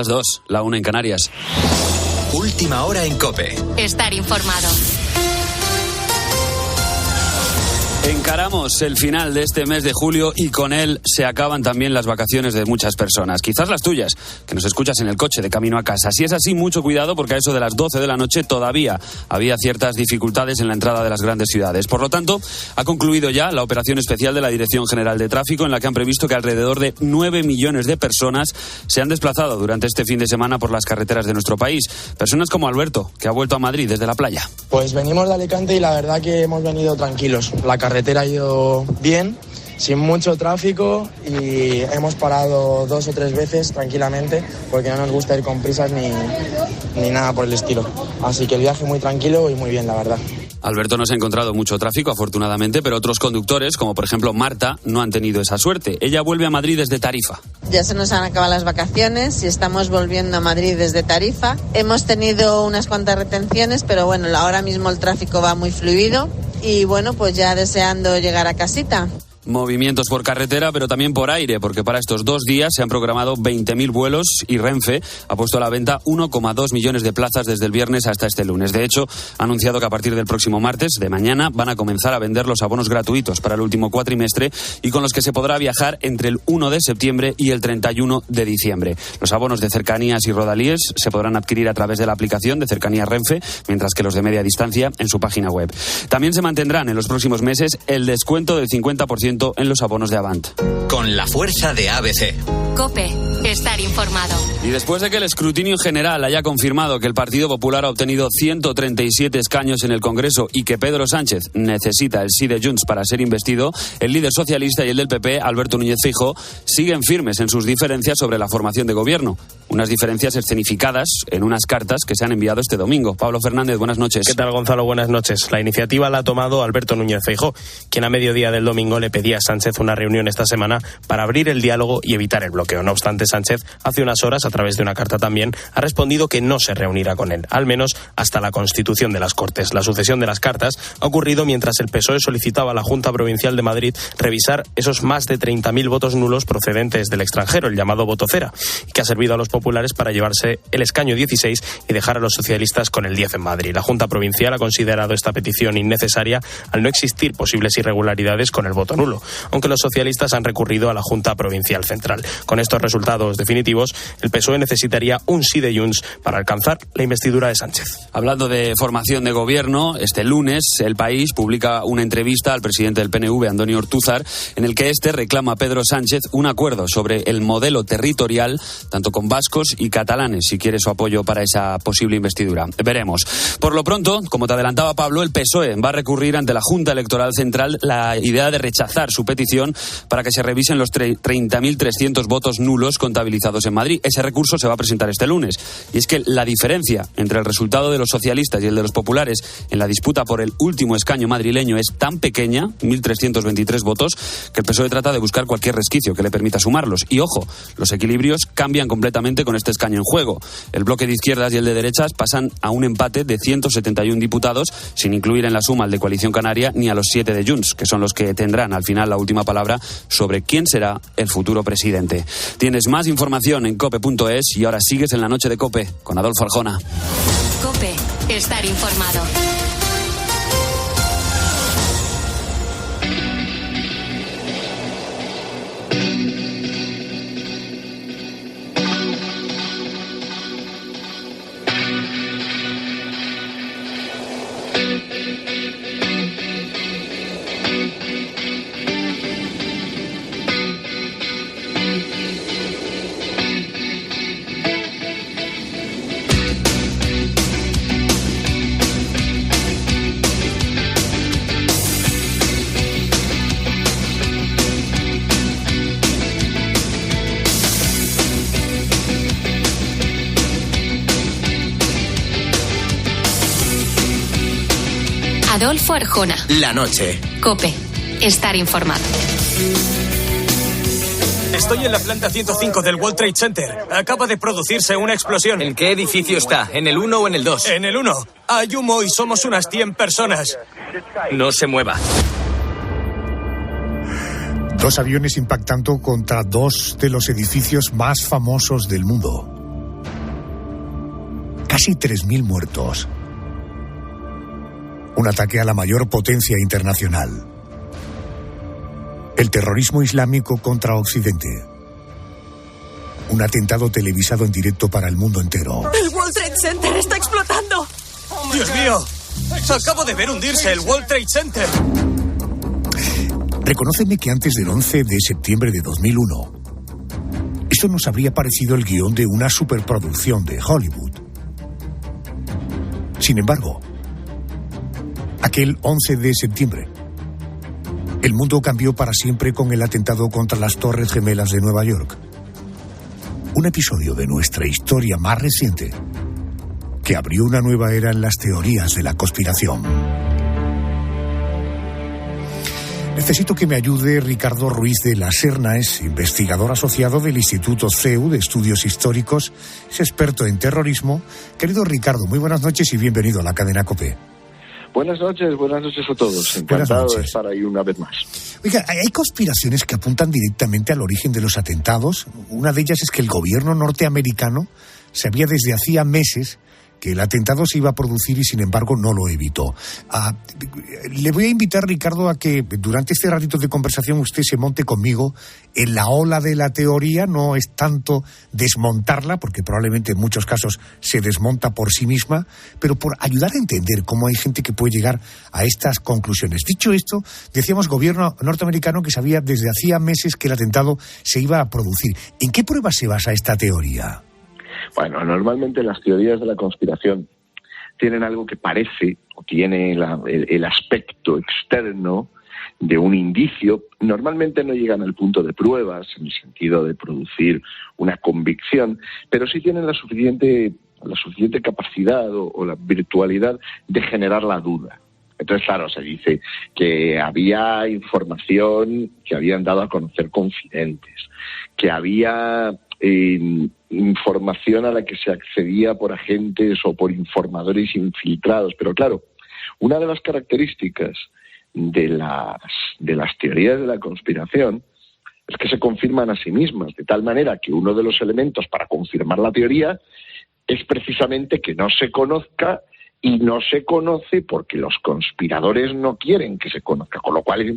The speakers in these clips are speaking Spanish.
Las 2, la 1 en Canarias. Última hora en COPE. Estar informado. Encaramos el final de este mes de julio y con él se acaban también las vacaciones de muchas personas, quizás las tuyas, que nos escuchas en el coche de camino a casa. Si es así, mucho cuidado porque a eso de las 12 de la noche todavía había ciertas dificultades en la entrada de las grandes ciudades. Por lo tanto, ha concluido ya la operación especial de la Dirección General de Tráfico en la que han previsto que alrededor de 9 millones de personas se han desplazado durante este fin de semana por las carreteras de nuestro país. Personas como Alberto, que ha vuelto a Madrid desde la playa. Pues venimos de Alicante y la verdad que hemos venido tranquilos. La carretera ha ido bien, sin mucho tráfico y hemos parado 2 o 3 veces tranquilamente porque no nos gusta ir con prisas ni nada por el estilo. Así que el viaje muy tranquilo y muy bien, la verdad. Alberto no se ha encontrado mucho tráfico, afortunadamente, pero otros conductores, como por ejemplo Marta, no han tenido esa suerte. Ella vuelve a Madrid desde Tarifa. Ya se nos han acabado las vacaciones y estamos volviendo a Madrid desde Tarifa. Hemos tenido unas cuantas retenciones, pero bueno, ahora mismo el tráfico va muy fluido y bueno, pues ya deseando llegar a casita. Movimientos por carretera, pero también por aire, porque para estos 2 días se han programado 20.000 vuelos y Renfe ha puesto a la venta 1,2 millones de plazas desde el viernes hasta este lunes. De hecho, ha anunciado que a partir del próximo martes, de mañana, van a comenzar a vender los abonos gratuitos para el último cuatrimestre y con los que se podrá viajar entre el 1 de septiembre y el 31 de diciembre. Los abonos de cercanías y rodalíes se podrán adquirir a través de la aplicación de Cercanías Renfe, mientras que los de media distancia en su página web. También se mantendrán en los próximos meses el descuento del 50% en los abonos de Avant. Con la fuerza de ABC. COPE. Estar informado. Y después de que el escrutinio general haya confirmado que el Partido Popular ha obtenido 137 escaños en el Congreso y que Pedro Sánchez necesita el sí de Junts para ser investido, el líder socialista y el del PP, Alberto Núñez Feijóo, siguen firmes en sus diferencias sobre la formación de gobierno. Unas diferencias escenificadas en unas cartas que se han enviado este domingo. Pablo Fernández, buenas noches. ¿Qué tal, Gonzalo? Buenas noches. La iniciativa la ha tomado Alberto Núñez Feijóo, quien a mediodía del domingo le pedía a Sánchez una reunión esta semana para abrir el diálogo y evitar el bloqueo. No obstante, Sánchez, hace unas horas, a través de una carta también, ha respondido que no se reunirá con él, al menos hasta la constitución de las Cortes. La sucesión de las cartas ha ocurrido mientras el PSOE solicitaba a la Junta Provincial de Madrid revisar esos más de 30.000 votos nulos procedentes del extranjero, el llamado voto cera, que ha servido a los populares para llevarse el escaño 16 y dejar a los socialistas con el 10 en Madrid. La Junta Provincial ha considerado esta petición innecesaria al no existir posibles irregularidades con el voto nulo, aunque los socialistas han recurrido a la Junta Provincial Central. Con estos resultados definitivos, el PSOE necesitaría un sí de Junts para alcanzar la investidura de Sánchez. Hablando de formación de gobierno, este lunes El País publica una entrevista al presidente del PNV, Antonio Ortúzar, en el que este reclama a Pedro Sánchez un acuerdo sobre el modelo territorial, tanto con vascos y catalanes, si quiere su apoyo para esa posible investidura. Veremos. Por lo pronto, como te adelantaba Pablo, el PSOE va a recurrir ante la Junta Electoral Central la idea de rechazar su petición para que se revisen los 30.300 votos nulos contabilizados en Madrid. Ese recurso se va a presentar este lunes. Y es que la diferencia entre el resultado de los socialistas y el de los populares en la disputa por el último escaño madrileño es tan pequeña, 1.323 votos, que el PSOE trata de buscar cualquier resquicio que le permita sumarlos. Y ojo, los equilibrios cambian completamente con este escaño en juego. El bloque de izquierdas y el de derechas pasan a un empate de 171 diputados, sin incluir en la suma al de Coalición Canaria ni a los 7 de Junts, que son los que tendrán al final la última palabra sobre quién será el futuro presidente. Tienes más información en cope.es y ahora sigues en la noche de COPE con Adolfo Arjona. COPE. Estar informado. Adolfo Arjona. La noche. COPE. Estar informado. Estoy en la planta 105 del World Trade Center. Acaba de producirse una explosión. ¿En qué edificio está? ¿En el 1 o en el 2? En el 1. Hay humo y somos unas 100 personas. No se mueva. 2 aviones impactando contra 2 de los edificios más famosos del mundo. Casi 3.000 muertos. Un ataque a la mayor potencia internacional. El terrorismo islámico contra Occidente. Un atentado televisado en directo para el mundo entero. ¡El World Trade Center está explotando! ¡Dios mío! Acabo de ver hundirse el World Trade Center. Reconóceme que antes del 11 de septiembre de 2001, esto nos habría parecido el guión de una superproducción de Hollywood. Sin embargo, aquel 11 de septiembre, el mundo cambió para siempre con el atentado contra las Torres Gemelas de Nueva York. Un episodio de nuestra historia más reciente que abrió una nueva era en las teorías de la conspiración. Necesito que me ayude Ricardo Ruiz de la Serna, es investigador asociado del Instituto CEU de Estudios Históricos, es experto en terrorismo. Querido Ricardo, muy buenas noches y bienvenido a la cadena COPE. Buenas noches a todos. Encantado de estar ahí una vez más. Oiga, hay conspiraciones que apuntan directamente al origen de los atentados. Una de ellas es que el gobierno norteamericano sabía desde hacía meses que el atentado se iba a producir y sin embargo no lo evitó. Le voy a invitar, Ricardo, a que durante este ratito de conversación usted se monte conmigo en la ola de la teoría. No es tanto desmontarla, porque probablemente en muchos casos se desmonta por sí misma, pero por ayudar a entender cómo hay gente que puede llegar a estas conclusiones. Dicho esto, decíamos gobierno norteamericano que sabía desde hacía meses que el atentado se iba a producir. ¿En qué pruebas se basa esta teoría? Bueno, normalmente las teorías de la conspiración tienen algo que parece o tiene el aspecto externo de un indicio. Normalmente no llegan al punto de pruebas en el sentido de producir una convicción, pero sí tienen la suficiente capacidad o la virtualidad de generar la duda. Entonces, claro, se dice que había información que habían dado a conocer confidentes, que había información a la que se accedía por agentes o por informadores infiltrados. Pero claro, una de las características de las teorías de la conspiración es que se confirman a sí mismas, de tal manera que uno de los elementos para confirmar la teoría es precisamente que no se conozca, y no se conoce porque los conspiradores no quieren que se conozca, con lo cual es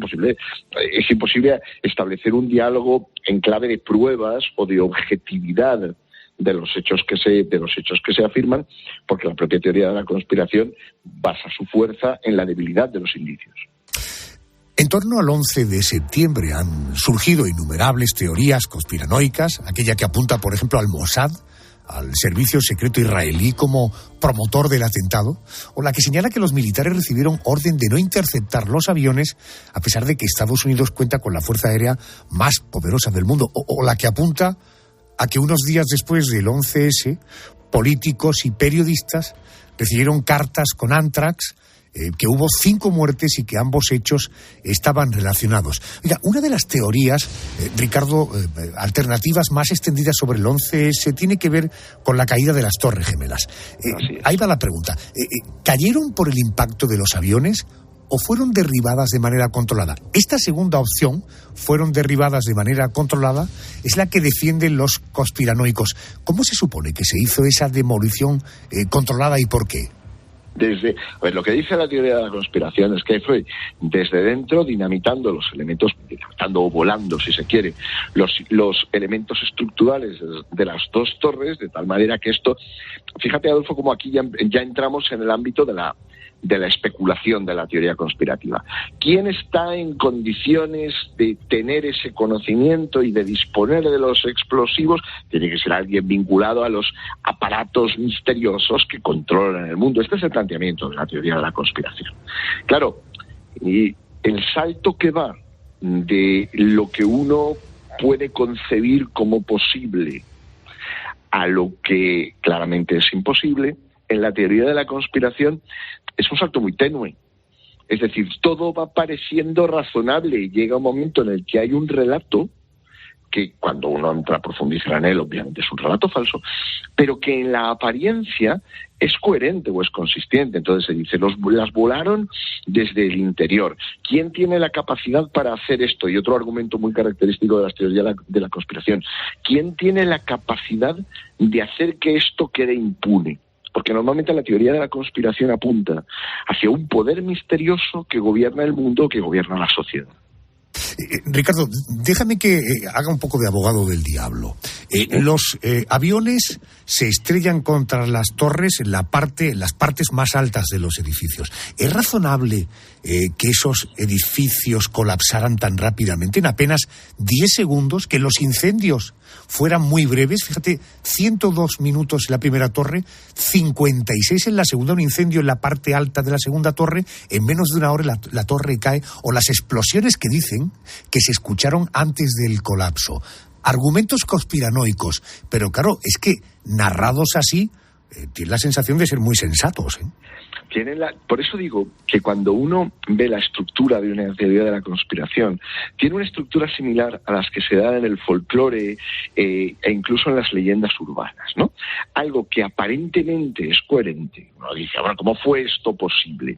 imposible establecer un diálogo en clave de pruebas o de objetividad de los hechos que se afirman, porque la propia teoría de la conspiración basa su fuerza en la debilidad de los indicios. En torno al 11 de septiembre han surgido innumerables teorías conspiranoicas, aquella que apunta, por ejemplo, al Mossad, al servicio secreto israelí, como promotor del atentado, o la que señala que los militares recibieron orden de no interceptar los aviones a pesar de que Estados Unidos cuenta con la fuerza aérea más poderosa del mundo, o la que apunta a que unos días después del 11S, políticos y periodistas recibieron cartas con anthrax, que hubo 5 muertes y que ambos hechos estaban relacionados. Oiga, una de las teorías, Ricardo, alternativas más extendidas sobre el 11S tiene que ver con la caída de las Torres Gemelas. Ahí va la pregunta. ¿Cayeron por el impacto de los aviones o fueron derribadas de manera controlada? Esta segunda opción, fueron derribadas de manera controlada, es la que defienden los conspiranoicos. ¿Cómo se supone que se hizo esa demolición controlada y por qué? Lo que dice la teoría de la conspiración es que fue desde dentro dinamitando los elementos, dinamitando o volando, si se quiere, los elementos estructurales de las dos torres, de tal manera que esto, fíjate, Adolfo, como aquí ya entramos en el ámbito de la especulación de la teoría conspirativa. ¿Quién está en condiciones de tener ese conocimiento y de disponer de los explosivos? Tiene que ser alguien vinculado a los aparatos misteriosos que controlan el mundo. Este es el planteamiento de la teoría de la conspiración. Claro, y el salto que va de lo que uno puede concebir como posible a lo que claramente es imposible, en la teoría de la conspiración es un salto muy tenue. Es decir, todo va pareciendo razonable y llega un momento en el que hay un relato que, cuando uno entra a profundizar en él, obviamente es un relato falso, pero que en la apariencia es coherente o es consistente. Entonces se dice, las volaron desde el interior. ¿Quién tiene la capacidad para hacer esto? Y otro argumento muy característico de las teorías de la conspiración. ¿Quién tiene la capacidad de hacer que esto quede impune? Porque normalmente la teoría de la conspiración apunta hacia un poder misterioso que gobierna el mundo, que gobierna la sociedad. Ricardo, déjame que haga un poco de abogado del diablo. Los aviones se estrellan contra las torres en las partes más altas de los edificios. ¿Es razonable que esos edificios colapsaran tan rápidamente en apenas 10 segundos, que los incendios fueran muy breves? Fíjate, 102 minutos en la primera torre, 56 en la segunda, un incendio en la parte alta de la segunda torre, en menos de una hora la torre cae, o las explosiones que dicen que se escucharon antes del colapso. Argumentos conspiranoicos, pero claro, es que narrados así, tiene la sensación de ser muy sensatos, ¿eh? Por eso digo que cuando uno ve la estructura de una teoría de la conspiración, tiene una estructura similar a las que se dan en el folclore e incluso en las leyendas urbanas, ¿no? Algo que aparentemente es coherente. Uno dice, bueno, ¿cómo fue esto posible?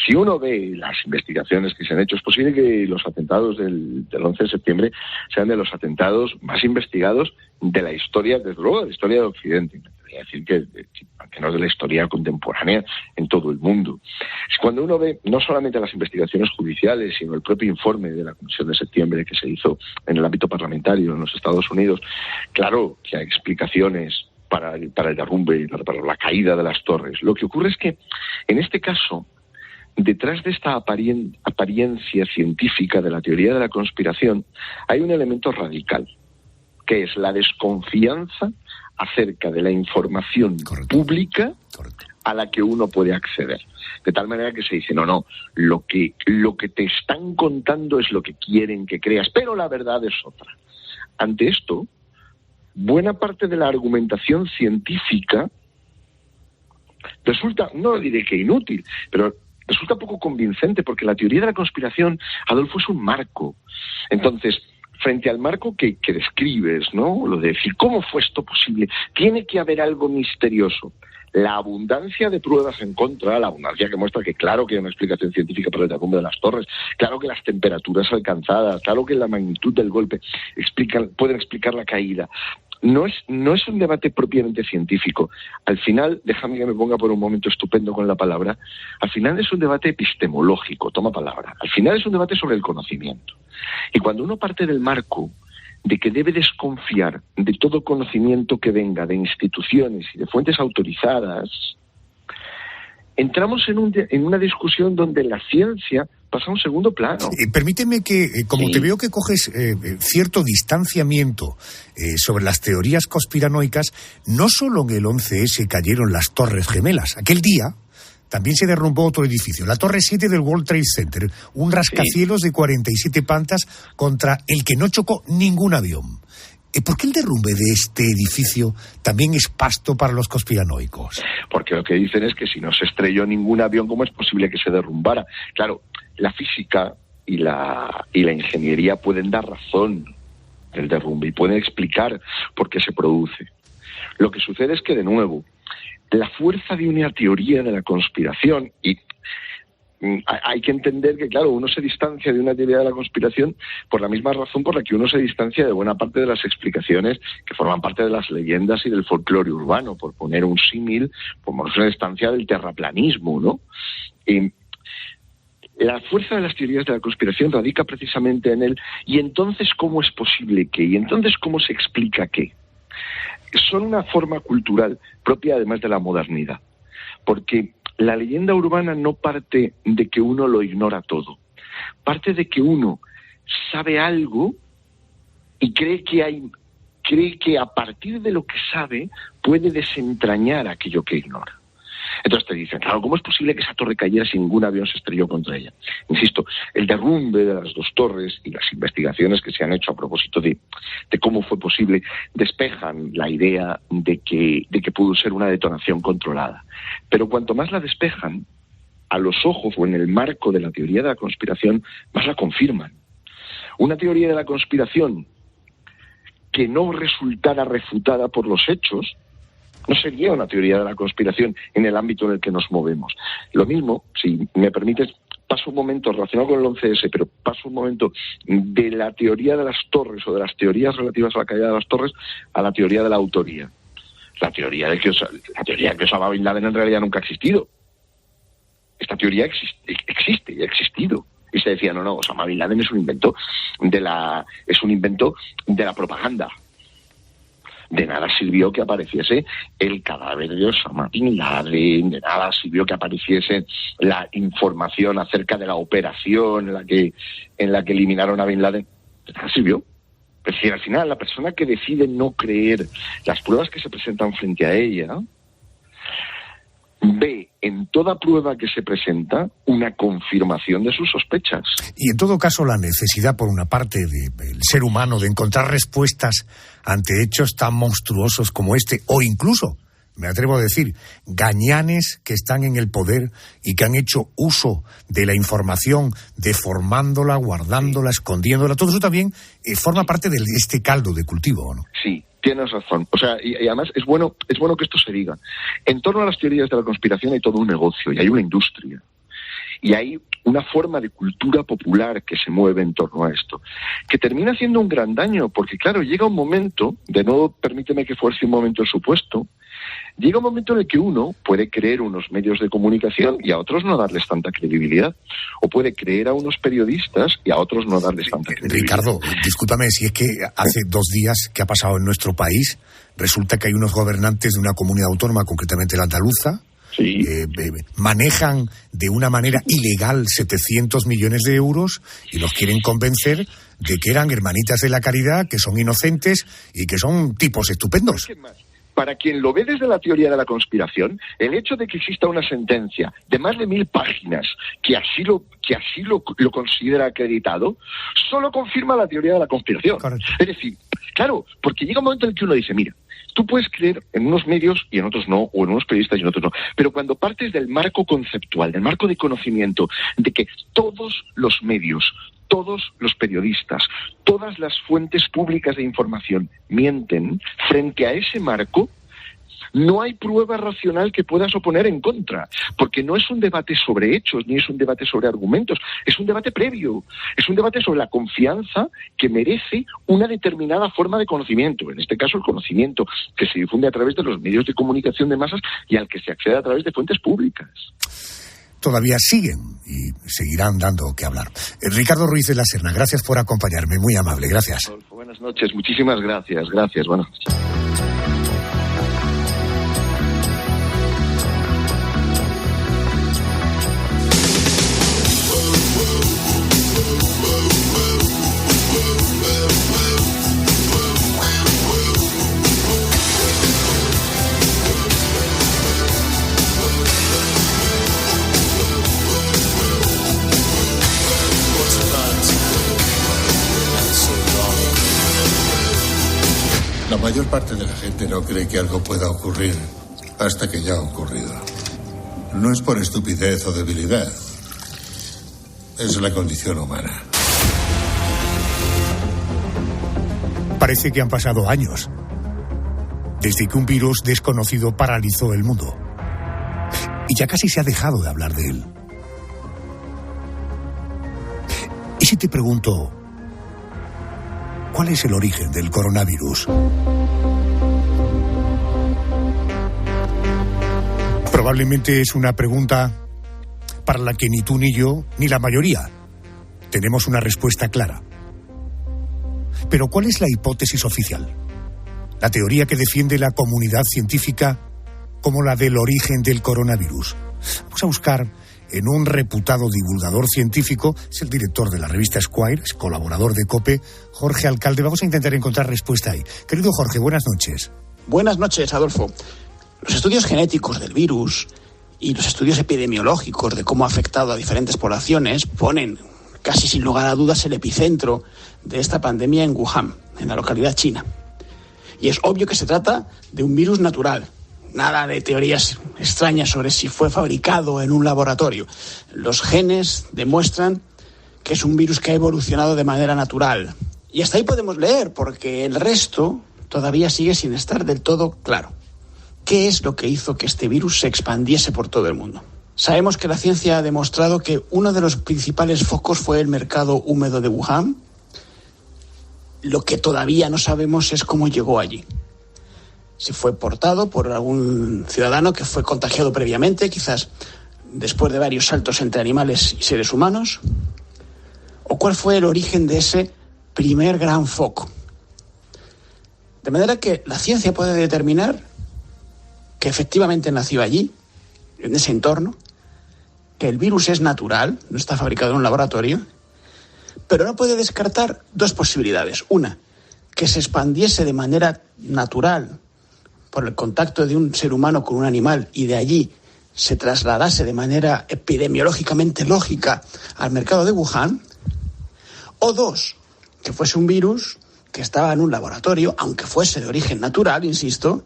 Si uno ve las investigaciones que se han hecho, es posible que los atentados del 11 de septiembre sean de los atentados más investigados de la historia, desde luego de la historia de Occidente. Es decir, que no es de la historia contemporánea en todo el mundo. Cuando uno ve no solamente las investigaciones judiciales, sino el propio informe de la Comisión de Septiembre que se hizo en el ámbito parlamentario en los Estados Unidos, claro que hay explicaciones para el derrumbe, para la caída de las torres. Lo que ocurre es que, en este caso, detrás de esta apariencia científica de la teoría de la conspiración, hay un elemento radical, que es la desconfianza acerca de la información pública a la que uno puede acceder. De tal manera que se dice, no, lo que te están contando es lo que quieren que creas, pero la verdad es otra. Ante esto, buena parte de la argumentación científica resulta, no diré que inútil, pero resulta poco convincente, porque la teoría de la conspiración, Adolfo, es un marco. Entonces, frente al marco que describes, ¿no? Lo de decir, ¿cómo fue esto posible? Tiene que haber algo misterioso. La abundancia de pruebas en contra, la abundancia que muestra que claro que hay una explicación científica para el derrumbe de las torres, claro que las temperaturas alcanzadas, claro que la magnitud del golpe pueden explicar la caída. No es un debate propiamente científico. Al final, déjame que me ponga por un momento estupendo con la palabra, al final es un debate epistemológico, toma palabra. Al final es un debate sobre el conocimiento. Y cuando uno parte del marco de que debe desconfiar de todo conocimiento que venga de instituciones y de fuentes autorizadas, entramos en una discusión donde la ciencia pasa a un segundo plano. Permíteme que, como te veo que coges cierto distanciamiento sobre las teorías conspiranoicas, no solo en el 11S cayeron las Torres Gemelas. Aquel día también se derrumbó otro edificio, la Torre 7 del World Trade Center, un rascacielos de 47 plantas contra el que no chocó ningún avión. ¿Por qué el derrumbe de este edificio también es pasto para los conspiranoicos? Porque lo que dicen es que si no se estrelló ningún avión, ¿cómo es posible que se derrumbara? Claro, la física y la ingeniería pueden dar razón del derrumbe y pueden explicar por qué se produce. Lo que sucede es que, de nuevo, la fuerza de una teoría de la conspiración, y hay que entender que, claro, uno se distancia de una teoría de la conspiración por la misma razón por la que uno se distancia de buena parte de las explicaciones que forman parte de las leyendas y del folclore urbano, por poner un símil, como una distancia del terraplanismo, ¿no? La fuerza de las teorías de la conspiración radica precisamente en él. ¿Y entonces cómo es posible que? ¿Y entonces cómo se explica qué? Son una forma cultural propia además de la modernidad, porque la leyenda urbana no parte de que uno lo ignora todo, parte de que uno sabe algo y cree que a partir de lo que sabe puede desentrañar aquello que ignora. Entonces te dicen, claro, ¿cómo es posible que esa torre cayera si ningún avión se estrelló contra ella? Insisto, el derrumbe de las dos torres y las investigaciones que se han hecho a propósito de cómo fue posible despejan la idea de que pudo ser una detonación controlada. Pero cuanto más la despejan, a los ojos o en el marco de la teoría de la conspiración, más la confirman. Una teoría de la conspiración que no resultara refutada por los hechos no sería una teoría de la conspiración en el ámbito en el que nos movemos. Lo mismo, si me permites, paso un momento relacionado con el 11S, pero paso un momento de la teoría de las torres o de las teorías relativas a la caída de las torres a la teoría de la autoría. La teoría de que Osama Bin Laden en realidad nunca ha existido. Esta teoría existe y ha existido. Y se decía, no, Osama Bin Laden es un invento de la propaganda. De nada sirvió que apareciese el cadáver de Osama Bin Laden, de nada sirvió que apareciese la información acerca de la operación en la que eliminaron a Bin Laden. De nada sirvió. Es decir, al final, la persona que decide no creer las pruebas que se presentan frente a ella, ve en toda prueba que se presenta una confirmación de sus sospechas. Y en todo caso, la necesidad por una parte del ser humano de encontrar respuestas ante hechos tan monstruosos como este, o incluso, me atrevo a decir, gañanes que están en el poder y que han hecho uso de la información, deformándola, guardándola, escondiéndola. Todo eso también forma parte de este caldo de cultivo, ¿no? Sí, tienes razón. O sea, y además es bueno que esto se diga. En torno a las teorías de la conspiración hay todo un negocio y hay una industria. Y hay una forma de cultura popular que se mueve en torno a esto, que termina haciendo un gran daño, porque claro, llega un momento, de nuevo permíteme que fuerce un momento el supuesto, llega un momento en el que uno puede creer unos medios de comunicación y a otros no darles tanta credibilidad, o puede creer a unos periodistas y a otros no darles tanta credibilidad. Ricardo, discúlpame, si es que hace 2 días que ha pasado en nuestro país, resulta que hay unos gobernantes de una comunidad autónoma, concretamente la andaluza, sí, manejan de una manera ilegal 700 millones de euros y los quieren convencer de que eran hermanitas de la caridad, que son inocentes y que son tipos estupendos. Para quien lo ve desde la teoría de la conspiración, el hecho de que exista una sentencia de más de 1000 páginas que así lo considera acreditado, solo confirma la teoría de la conspiración. Correcto. Es decir, claro, porque llega un momento en el que uno dice, mira, tú puedes creer en unos medios y en otros no, o en unos periodistas y en otros no, pero cuando partes del marco conceptual, del marco de conocimiento, de que todos los medios, todos los periodistas, todas las fuentes públicas de información mienten, frente a ese marco, no hay prueba racional que puedas oponer en contra, porque no es un debate sobre hechos, ni es un debate sobre argumentos, es un debate previo, es un debate sobre la confianza que merece una determinada forma de conocimiento, en este caso el conocimiento que se difunde a través de los medios de comunicación de masas y al que se accede a través de fuentes públicas. Todavía siguen y seguirán dando que hablar. Ricardo Ruiz de la Serna, gracias por acompañarme, muy amable, gracias. Buenas noches, muchísimas gracias, buenas noches. La mayor parte de la gente no cree que algo pueda ocurrir hasta que ya ha ocurrido. No es por estupidez o debilidad. Es la condición humana. Parece que han pasado años desde que un virus desconocido paralizó el mundo. Y ya casi se ha dejado de hablar de él. ¿Y si te pregunto, cuál es el origen del coronavirus? Probablemente es una pregunta para la que ni tú ni yo, ni la mayoría, tenemos una respuesta clara. Pero ¿cuál es la hipótesis oficial? La teoría que defiende la comunidad científica como la del origen del coronavirus. Vamos a buscar en un reputado divulgador científico, es el director de la revista Esquire, es colaborador de COPE, Jorge Alcalde. Vamos a intentar encontrar respuesta ahí. Querido Jorge, buenas noches. Buenas noches, Adolfo. Los estudios genéticos del virus y los estudios epidemiológicos de cómo ha afectado a diferentes poblaciones ponen, casi sin lugar a dudas, el epicentro de esta pandemia en Wuhan, en la localidad china. Y es obvio que se trata de un virus natural. Nada de teorías extrañas sobre si fue fabricado en un laboratorio. Los genes demuestran que es un virus que ha evolucionado de manera natural. Y hasta ahí podemos leer, porque el resto todavía sigue sin estar del todo claro. ¿Qué es lo que hizo que este virus se expandiese por todo el mundo? Sabemos que la ciencia ha demostrado que uno de los principales focos fue el mercado húmedo de Wuhan. Lo que todavía no sabemos es cómo llegó allí. si fue portado por algún ciudadano que fue contagiado previamente, quizás después de varios saltos entre animales y seres humanos, o cuál fue el origen de ese primer gran foco. De manera que la ciencia puede determinar que efectivamente nació allí, en ese entorno, que el virus es natural, no está fabricado en un laboratorio, pero no puede descartar dos posibilidades. Una, que se expandiese de manera natural por el contacto de un ser humano con un animal y de allí se trasladase de manera epidemiológicamente lógica al mercado de Wuhan. O dos, que fuese un virus que estaba en un laboratorio, aunque fuese de origen natural, insisto,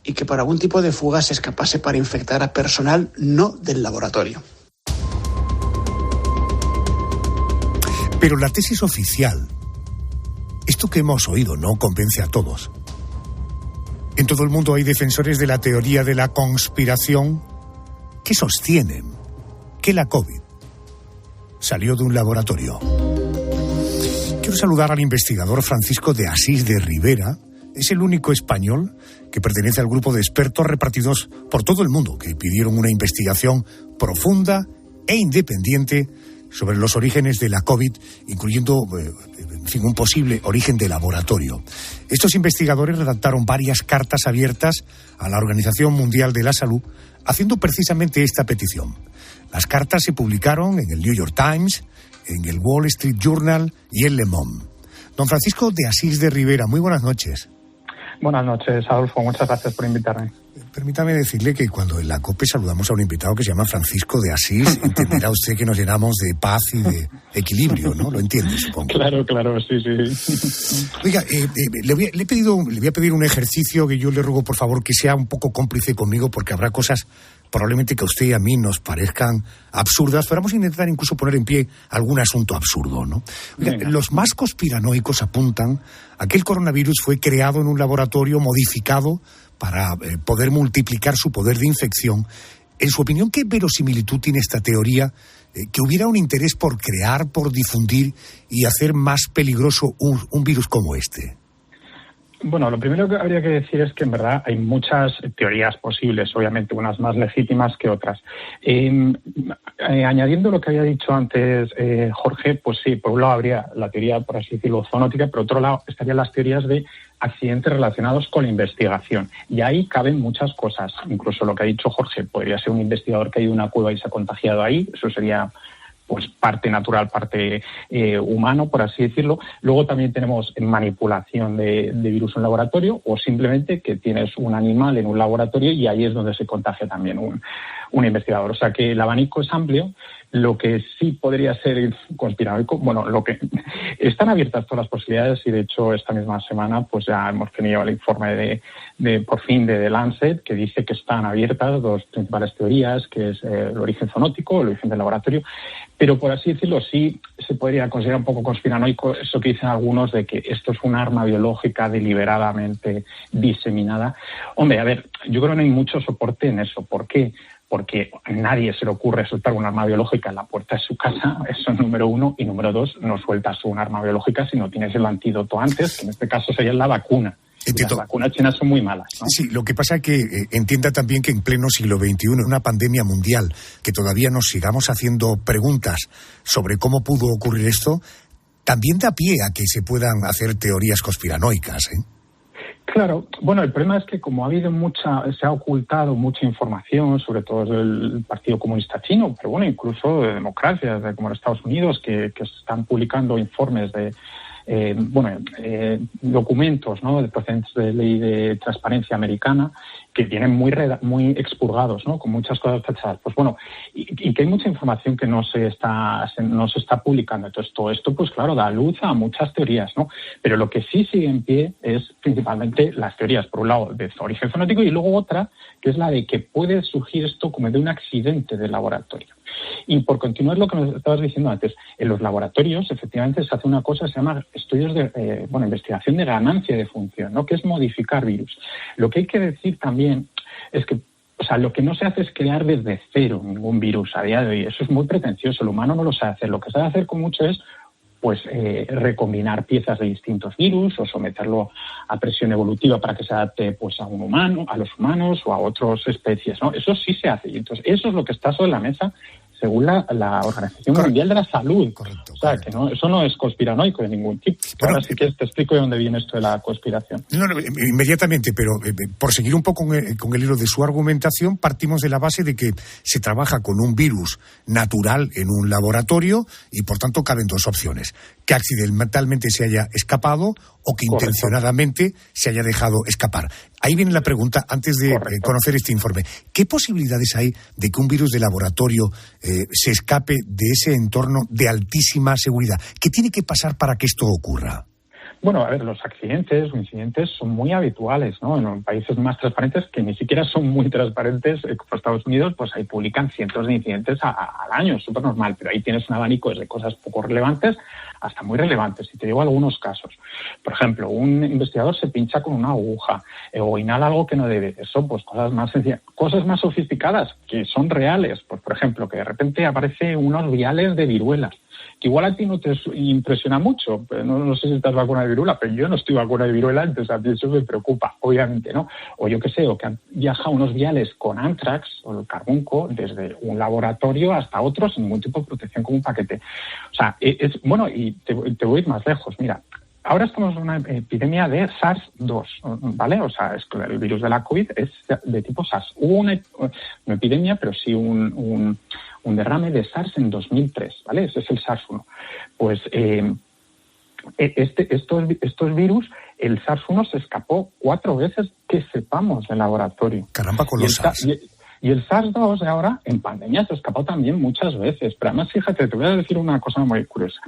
y que por algún tipo de fuga se escapase para infectar a personal no del laboratorio. Pero la tesis oficial, esto que hemos oído, no convence a todos. En todo el mundo hay defensores de la teoría de la conspiración que sostienen que la COVID salió de un laboratorio. Quiero saludar al investigador Francisco de Asís de Rivera. Es el único español que pertenece al grupo de expertos repartidos por todo el mundo que pidieron una investigación profunda e independiente sobre los orígenes de la COVID, incluyendo, un posible origen de laboratorio. Estos investigadores redactaron varias cartas abiertas a la Organización Mundial de la Salud, haciendo precisamente esta petición. Las cartas se publicaron en el New York Times, en el Wall Street Journal y en Le Monde. Don Francisco de Asís de Rivera, muy buenas noches. Buenas noches, Adolfo. Muchas gracias por invitarme. Permítame decirle que cuando en la COPE saludamos a un invitado que se llama Francisco de Asís, entenderá usted que nos llenamos de paz y de equilibrio, ¿no? Lo entiende, supongo. Claro, sí. Oiga, le voy a pedir un ejercicio que yo le ruego, por favor, que sea un poco cómplice conmigo, porque habrá cosas probablemente que a usted y a mí nos parezcan absurdas, pero vamos a intentar incluso poner en pie algún asunto absurdo, ¿no? Oiga, los más conspiranoicos apuntan a que el coronavirus fue creado en un laboratorio modificado para poder multiplicar su poder de infección. En su opinión, ¿qué verosimilitud tiene esta teoría que hubiera un interés por crear, por difundir y hacer más peligroso un virus como este? Bueno, lo primero que habría que decir es que en verdad hay muchas teorías posibles, obviamente unas más legítimas que otras. Añadiendo lo que había dicho antes Jorge, pues sí, por un lado habría la teoría, por así decirlo, zoonótica, por otro lado estarían las teorías de accidentes relacionados con la investigación. Y ahí caben muchas cosas, incluso lo que ha dicho Jorge, podría ser un investigador que ha ido a una cueva y se ha contagiado ahí, eso sería pues parte natural, parte humano, por así decirlo. Luego también tenemos manipulación de virus en laboratorio, o simplemente que tienes un animal en un laboratorio y ahí es donde se contagia también un investigador. O sea que el abanico es amplio. Lo que sí podría ser conspiranoico, lo que están abiertas todas las posibilidades, y de hecho esta misma semana pues ya hemos tenido el informe de por fin de The Lancet, que dice que están abiertas dos principales teorías, que es el origen zoonótico, el origen del laboratorio, pero por así decirlo sí se podría considerar un poco conspiranoico eso que dicen algunos de que esto es un arma biológica deliberadamente diseminada. Hombre, a ver, yo creo que no hay mucho soporte en eso. ¿Por qué? Porque a nadie se le ocurre soltar un arma biológica en la puerta de su casa, eso es número uno, y número dos, no sueltas un arma biológica si no tienes el antídoto antes, que en este caso sería la vacuna. Entiendo. Las vacunas chinas son muy malas, ¿no? Sí, lo que pasa es que entienda también que en pleno siglo XXI, en una pandemia mundial, que todavía nos sigamos haciendo preguntas sobre cómo pudo ocurrir esto, también da pie a que se puedan hacer teorías conspiranoicas, ¿eh? Claro, bueno, el problema es que como ha habido se ha ocultado mucha información, sobre todo del Partido Comunista Chino, pero bueno, incluso de democracias como los Estados Unidos, que están publicando informes de documentos, ¿no?, de procedentes de ley de transparencia americana, que vienen muy expurgados, ¿no?, con muchas cosas tachadas. Pues bueno, y que hay mucha información que no se está publicando. Entonces todo esto, pues claro, da luz a muchas teorías, ¿no? Pero lo que sí sigue en pie es principalmente las teorías, por un lado, de origen zoonótico, y luego otra, que es la de que puede surgir esto como de un accidente de laboratorio. Y por continuar lo que me estabas diciendo antes, en los laboratorios efectivamente se hace una cosa que se llama estudios de investigación de ganancia de función, ¿no?, que es modificar virus. Lo que hay que decir también es que lo que no se hace es crear desde cero ningún virus a día de hoy. Eso es muy pretencioso, el humano no lo sabe hacer. Lo que sabe hacer con mucho es pues recombinar piezas de distintos virus o someterlo a presión evolutiva para que se adapte pues a un humano, a los humanos o a otras especies, ¿no? Eso sí se hace. Y entonces eso es lo que está sobre la mesa según la Organización Mundial de la Salud. Correcto. O sea, que no, eso no es conspiranoico de ningún tipo. Bueno, ahora sí que te explico de dónde viene esto de la conspiración. No, inmediatamente, pero por seguir un poco con el hilo de su argumentación, partimos de la base de que se trabaja con un virus natural en un laboratorio y, por tanto, caben dos opciones. Que accidentalmente se haya escapado o que intencionadamente se haya dejado escapar. Ahí viene la pregunta, antes de conocer este informe. ¿Qué posibilidades hay de que un virus de laboratorio se escape de ese entorno de altísima seguridad? ¿Qué tiene que pasar para que esto ocurra? Bueno, a ver, los accidentes o incidentes son muy habituales, ¿no? En países más transparentes, que ni siquiera son muy transparentes, como Estados Unidos, pues ahí publican cientos de incidentes al año, es súper normal, pero ahí tienes un abanico desde cosas poco relevantes hasta muy relevantes. Y te digo algunos casos. Por ejemplo, un investigador se pincha con una aguja o inhala algo que no debe. Eso, pues cosas más sencillas. Cosas más sofisticadas, que son reales. Pues, por ejemplo, que de repente aparecen unos viales de viruelas, que igual a ti no te impresiona mucho. No sé si estás vacunado de viruela, pero yo no estoy vacunado de viruela, entonces a mí eso me preocupa, obviamente, ¿no? O yo qué sé, o que han viajado unos viales con anthrax o el carbunco desde un laboratorio hasta otro sin ningún tipo de protección, como un paquete. O sea, bueno, y te voy a ir más lejos. Mira, ahora estamos en una epidemia de SARS-2, ¿vale? O sea, el virus de la COVID es de tipo SARS. Hubo una epidemia, pero sí un derrame de SARS en 2003, ¿vale? Ese es el SARS-1. Pues estos virus, el SARS-1 se escapó 4 veces que sepamos del laboratorio. Caramba, con los SARS. Y el SARS-2 de ahora, en pandemia, se escapó también muchas veces. Pero además, fíjate, te voy a decir una cosa muy curiosa.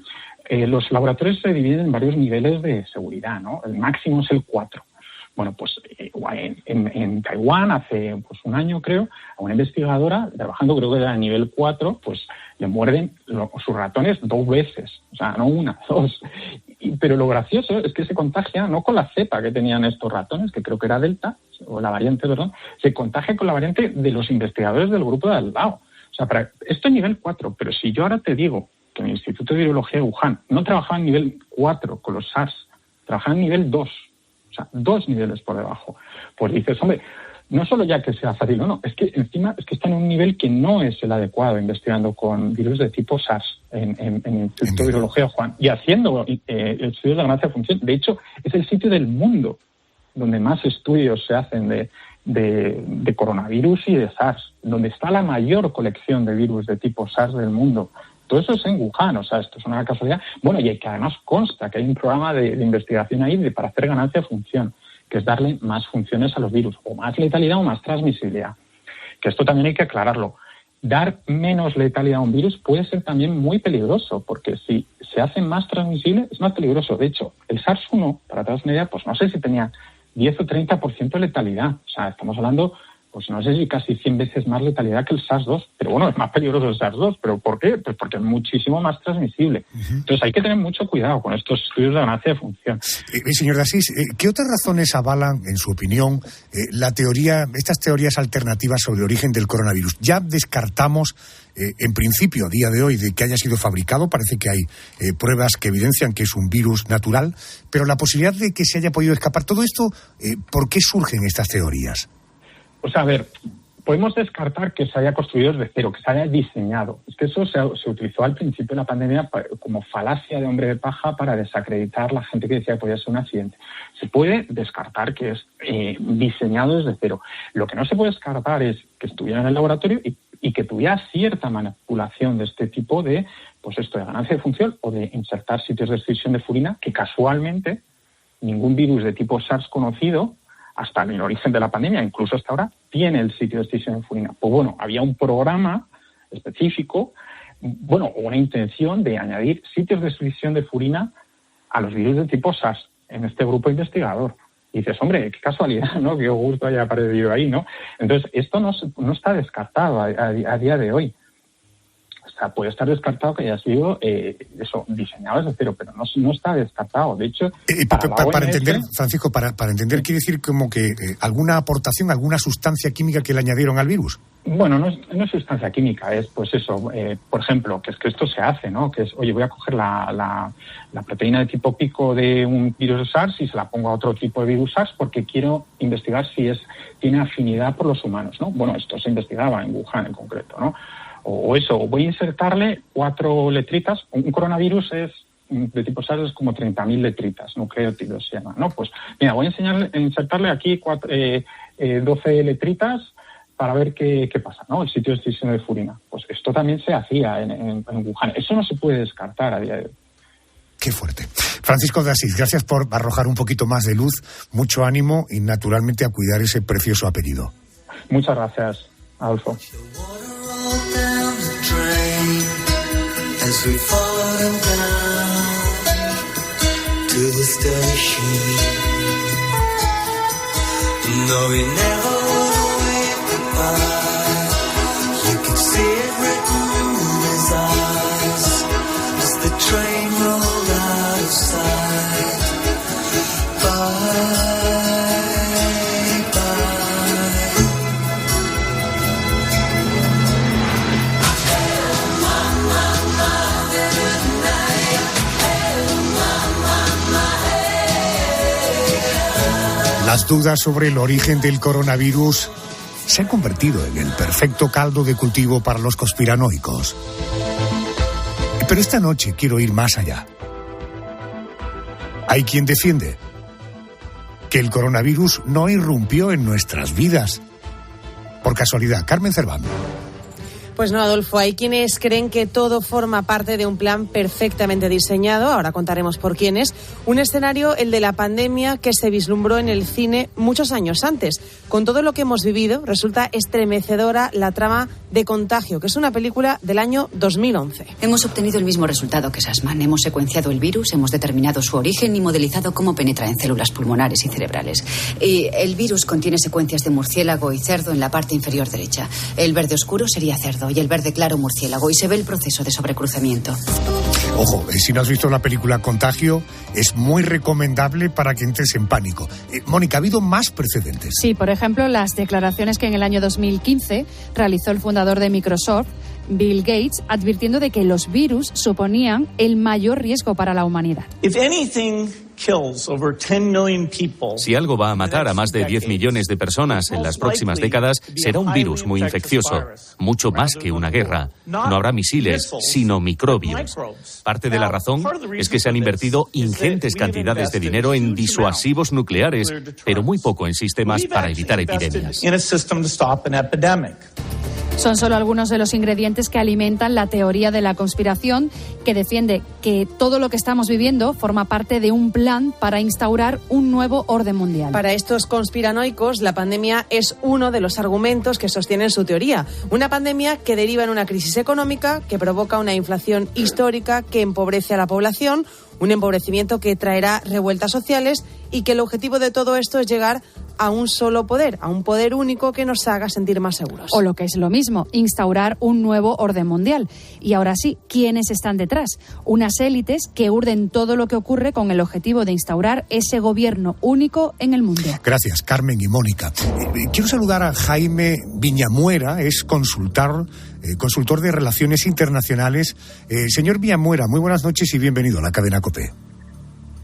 Los laboratorios se dividen en varios niveles de seguridad, ¿no? El máximo es el 4. Bueno, pues en Taiwán, hace pues un año creo, a una investigadora, trabajando creo que era a nivel 4, pues le muerden sus ratones 2 veces. O sea, no una, 2. Pero lo gracioso es que se contagia no con la cepa que tenían estos ratones, que creo que era Delta, o la variante, perdón, se contagia con la variante de los investigadores del grupo de al lado. O sea, esto es nivel 4, pero si yo ahora te digo que en el Instituto de Virología de Wuhan no trabajaba en nivel 4 con los SARS, trabajaba en nivel 2. O sea, 2 niveles por debajo. Pues dices, hombre, no solo ya que sea fácil o no, es que encima es que está en un nivel que no es el adecuado investigando con virus de tipo SARS en el Instituto de Virología de Wuhan y haciendo estudios de ganancia de función. De hecho, es el sitio del mundo donde más estudios se hacen de coronavirus y de SARS, donde está la mayor colección de virus de tipo SARS del mundo. Todo eso es en Wuhan, o sea, esto es una casualidad. Bueno, y que además consta que hay un programa de investigación ahí para hacer ganancia de función, que es darle más funciones a los virus, o más letalidad o más transmisibilidad. Que esto también hay que aclararlo. Dar menos letalidad a un virus puede ser también muy peligroso, porque si se hace más transmisible es más peligroso. De hecho, el SARS-1, para daros una idea, pues no sé si tenía 10 o 30% de letalidad. O sea, estamos hablando, pues no sé si casi 100 veces más letalidad que el SARS-2. Pero bueno, es más peligroso el SARS-2. ¿Pero por qué? Pues porque es muchísimo más transmisible. Entonces hay que tener mucho cuidado con estos estudios de ganancia de función. Señor D'Assis, ¿qué otras razones avalan, en su opinión, estas teorías alternativas sobre el origen del coronavirus? Ya descartamos, en principio, a día de hoy, de que haya sido fabricado. Parece que hay pruebas que evidencian que es un virus natural. Pero la posibilidad de que se haya podido escapar, todo esto, ¿por qué surgen estas teorías? O sea, a ver, podemos descartar que se haya construido desde cero, que se haya diseñado. Es que eso se utilizó al principio de la pandemia como falacia de hombre de paja para desacreditar a la gente que decía que podía ser un accidente. Se puede descartar que es diseñado desde cero. Lo que no se puede descartar es que estuviera en el laboratorio y que tuviera cierta manipulación de este tipo de, pues esto, de ganancia de función o de insertar sitios de escisión de furina, que casualmente ningún virus de tipo SARS conocido hasta el origen de la pandemia, incluso hasta ahora, tiene el sitio de escisión de furina. Pues bueno, había un programa específico, bueno, una intención de añadir sitios de escisión de furina a los virus de tipo SARS en este grupo investigador. Y dices, hombre, qué casualidad, ¿no? Qué gusto haya aparecido ahí, ¿no? Entonces, esto no está descartado a día de hoy. O sea, puede estar descartado que haya sido diseñado desde cero, pero no está descartado. De hecho, para entender, Francisco, para entender, quiere decir como que alguna aportación, alguna sustancia química que le añadieron al virus. Bueno, no es sustancia química, es pues eso, por ejemplo, que es que esto se hace, ¿no? Que es, oye, voy a coger la proteína de tipo pico de un virus SARS y se la pongo a otro tipo de virus SARS porque quiero investigar si tiene afinidad por los humanos, ¿no? Bueno, esto se investigaba en Wuhan en concreto, ¿no? O eso, voy a insertarle 4 letritas, un coronavirus de tipo SARS es como 30.000 letritas, nucleótidos se llama, ¿no? Pues mira, voy a insertarle aquí 12 letritas para ver qué pasa, ¿no? El sitio de extinción de furina. Pues esto también se hacía en Wuhan. Eso no se puede descartar a día de hoy. Qué fuerte. Francisco de Asís, gracias por arrojar un poquito más de luz, mucho ánimo y naturalmente a cuidar ese precioso apellido. Muchas gracias, Adolfo. You could see it written in his eyes as the train rolled out of sight. Bye, bye. Hey, mama, good night. Hey, mama, hey. Las dudas sobre el origen del coronavirus se han convertido en el perfecto caldo de cultivo para los conspiranoicos. Pero esta noche quiero ir más allá. Hay quien defiende que el coronavirus no irrumpió en nuestras vidas. Por casualidad, Carmen Cerván. Pues no, Adolfo, hay quienes creen que todo forma parte de un plan perfectamente diseñado, ahora contaremos por quiénes, un escenario, el de la pandemia, que se vislumbró en el cine muchos años antes. Con todo lo que hemos vivido, resulta estremecedora la trama de Contagio, que es una película del año 2011. Hemos obtenido el mismo resultado que Sassman. Hemos secuenciado el virus, hemos determinado su origen y modelizado cómo penetra en células pulmonares y cerebrales. Y el virus contiene secuencias de murciélago y cerdo en la parte inferior derecha. El verde oscuro sería cerdo y el verde claro murciélago, y se ve el proceso de sobrecruzamiento. Ojo, si no has visto la película Contagio, es muy recomendable para que entres en pánico. Mónica, ¿ha habido más precedentes? Sí, por ejemplo, las declaraciones que en el año 2015 realizó el fundador de Microsoft, Bill Gates, advirtiendo de que los virus suponían el mayor riesgo para la humanidad. Si algo va a matar a más de 10 millones de personas en las próximas décadas, será un virus muy infeccioso, mucho más que una guerra. No habrá misiles, sino microbios. Parte de la razón es que se han invertido ingentes cantidades de dinero en disuasivos nucleares, pero muy poco en sistemas para evitar epidemias. Son solo algunos de los ingredientes que alimentan la teoría de la conspiración, que defiende que todo lo que estamos viviendo forma parte de un plan para instaurar un nuevo orden mundial. Para estos conspiranoicos, la pandemia es uno de los argumentos que sostienen su teoría. Una pandemia que deriva en una crisis económica, que provoca una inflación histórica, que empobrece a la población, un empobrecimiento que traerá revueltas sociales y que el objetivo de todo esto es llegar a un solo poder, a un poder único que nos haga sentir más seguros. O lo que es lo mismo, instaurar un nuevo orden mundial. Y ahora sí, ¿quiénes están detrás? Unas élites que urden todo lo que ocurre con el objetivo de instaurar ese gobierno único en el mundo. Gracias, Carmen y Mónica. Quiero saludar a Jaime Viñamuera, es consultor de Relaciones Internacionales. Señor Viñamuera, muy buenas noches y bienvenido a la cadena COPE.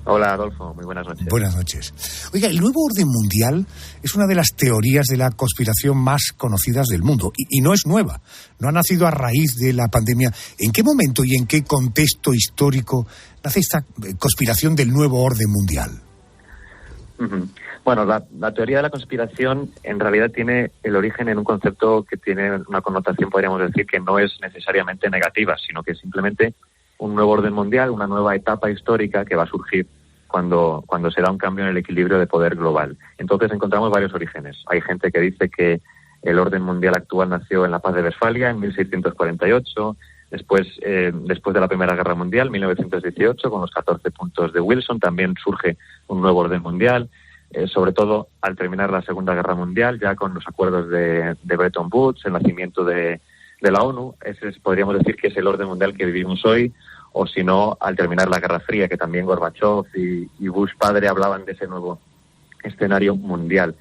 Hola, Adolfo. Muy buenas noches. Buenas noches. Oiga, el nuevo orden mundial es una de las teorías de la conspiración más conocidas del mundo. Y no es nueva. No ha nacido a raíz de la pandemia. ¿En qué momento y en qué contexto histórico nace esta conspiración del nuevo orden mundial? Bueno, la teoría de la conspiración en realidad tiene el origen en un concepto que tiene una connotación, podríamos decir, que no es necesariamente negativa, sino que es simplemente un nuevo orden mundial, una nueva etapa histórica que va a surgir cuando se da un cambio en el equilibrio de poder global. Entonces encontramos varios orígenes. Hay gente que dice que el orden mundial actual nació en la Paz de Westfalia en 1648, después de la Primera Guerra Mundial, 1918, con los 14 puntos de Wilson, también surge un nuevo orden mundial, sobre todo al terminar la Segunda Guerra Mundial, ya con los acuerdos de Bretton Woods, el nacimiento de la ONU. Ese podríamos decir que es el orden mundial que vivimos hoy, o si no, al terminar la Guerra Fría, que también Gorbachev y Bush padre hablaban de ese nuevo escenario mundial.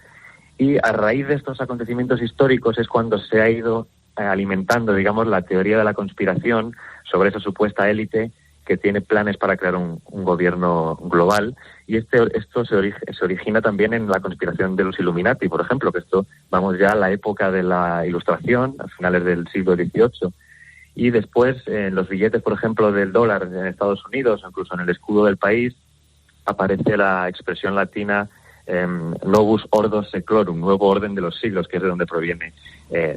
Y a raíz de estos acontecimientos históricos es cuando se ha ido alimentando, digamos, la teoría de la conspiración sobre esa supuesta élite que tiene planes para crear un gobierno global. Y esto se origina también en la conspiración de los Illuminati, por ejemplo, que esto, vamos ya a la época de la Ilustración, a finales del siglo XVIII. Y después, en los billetes, por ejemplo, del dólar en Estados Unidos, incluso en el escudo del país, aparece la expresión latina Novus Ordo Seclorum, nuevo orden de los siglos, que es de donde proviene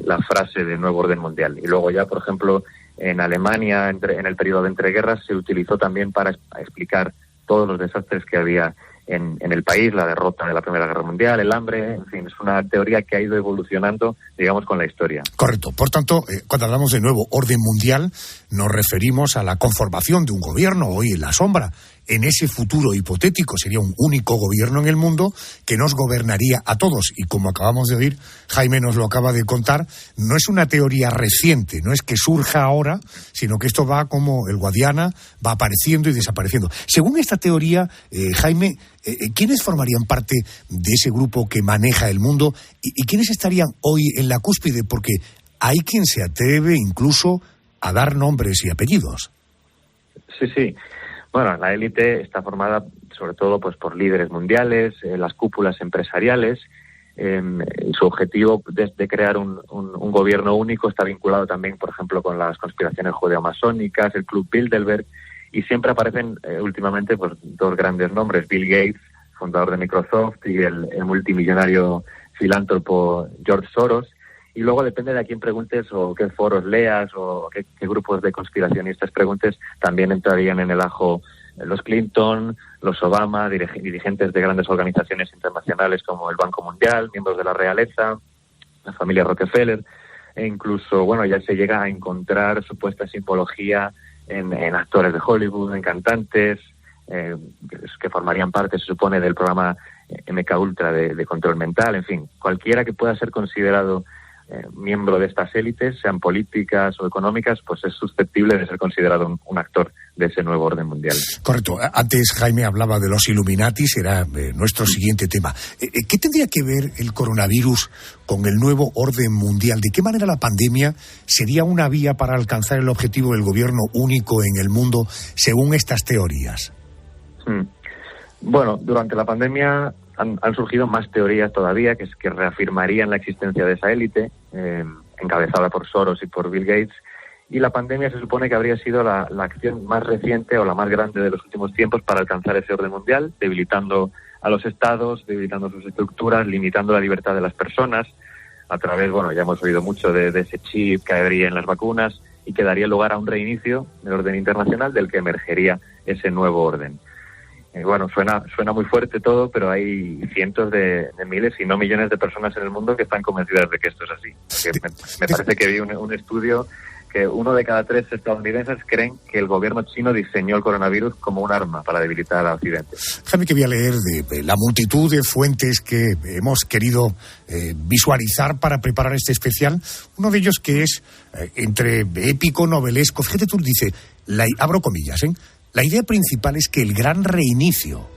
la frase de nuevo orden mundial. Y luego ya, por ejemplo, en Alemania, en el periodo de entreguerras, se utilizó también para explicar todos los desastres que había en el país, la derrota de la Primera Guerra Mundial, el hambre, en fin, es una teoría que ha ido evolucionando, digamos, con la historia. Correcto. Por tanto, cuando hablamos de nuevo orden mundial, nos referimos a la conformación de un gobierno hoy en la sombra. En ese futuro hipotético sería un único gobierno en el mundo que nos gobernaría a todos. Y como acabamos de oír, Jaime nos lo acaba de contar, no es una teoría reciente, no es que surja ahora, sino que esto va como el Guadiana, va apareciendo y desapareciendo. Según esta teoría, Jaime, ¿quiénes formarían parte de ese grupo que maneja el mundo y quiénes estarían hoy en la cúspide? Porque hay quien se atreve incluso a dar nombres y apellidos. Sí. Bueno, la élite está formada sobre todo pues por líderes mundiales, las cúpulas empresariales. Su objetivo de crear un gobierno único está vinculado también, por ejemplo, con las conspiraciones judeo-masónicas, el Club Bilderberg, y siempre aparecen últimamente pues dos grandes nombres: Bill Gates, fundador de Microsoft, y el multimillonario filántropo George Soros. Y luego depende de a quién preguntes o qué foros leas o qué grupos de conspiracionistas preguntes, también entrarían en el ajo los Clinton, los Obama, dirigentes de grandes organizaciones internacionales como el Banco Mundial, miembros de la realeza, la familia Rockefeller, e incluso, bueno, ya se llega a encontrar supuesta simbología en actores de Hollywood, en cantantes, que formarían parte, se supone, del programa MKUltra de control mental. En fin, cualquiera que pueda ser considerado miembro de estas élites, sean políticas o económicas, pues es susceptible de ser considerado un actor de ese nuevo orden mundial. Correcto. Antes Jaime hablaba de los Illuminati, será nuestro siguiente tema. ¿Qué tendría que ver el coronavirus con el nuevo orden mundial? ¿De qué manera la pandemia sería una vía para alcanzar el objetivo del gobierno único en el mundo, según estas teorías? Bueno, durante la pandemia han surgido más teorías todavía que reafirmarían la existencia de esa élite, encabezada por Soros y por Bill Gates, y la pandemia se supone que habría sido la acción más reciente o la más grande de los últimos tiempos para alcanzar ese orden mundial, debilitando a los estados, debilitando sus estructuras, limitando la libertad de las personas, a través, bueno, ya hemos oído mucho de ese chip que habría en las vacunas y que daría lugar a un reinicio del orden internacional del que emergería ese nuevo orden. Bueno, suena muy fuerte todo, pero hay cientos de miles, y no millones de personas en el mundo que están convencidas de que esto es así. Me parece que vi un estudio que 1 de cada 3 estadounidenses creen que el gobierno chino diseñó el coronavirus como un arma para debilitar a Occidente. Déjame que voy a leer de la multitud de fuentes que hemos querido visualizar para preparar este especial. Uno de ellos que es entre épico, novelesco. Fíjate tú, dice, abro comillas, la idea principal es que el gran reinicio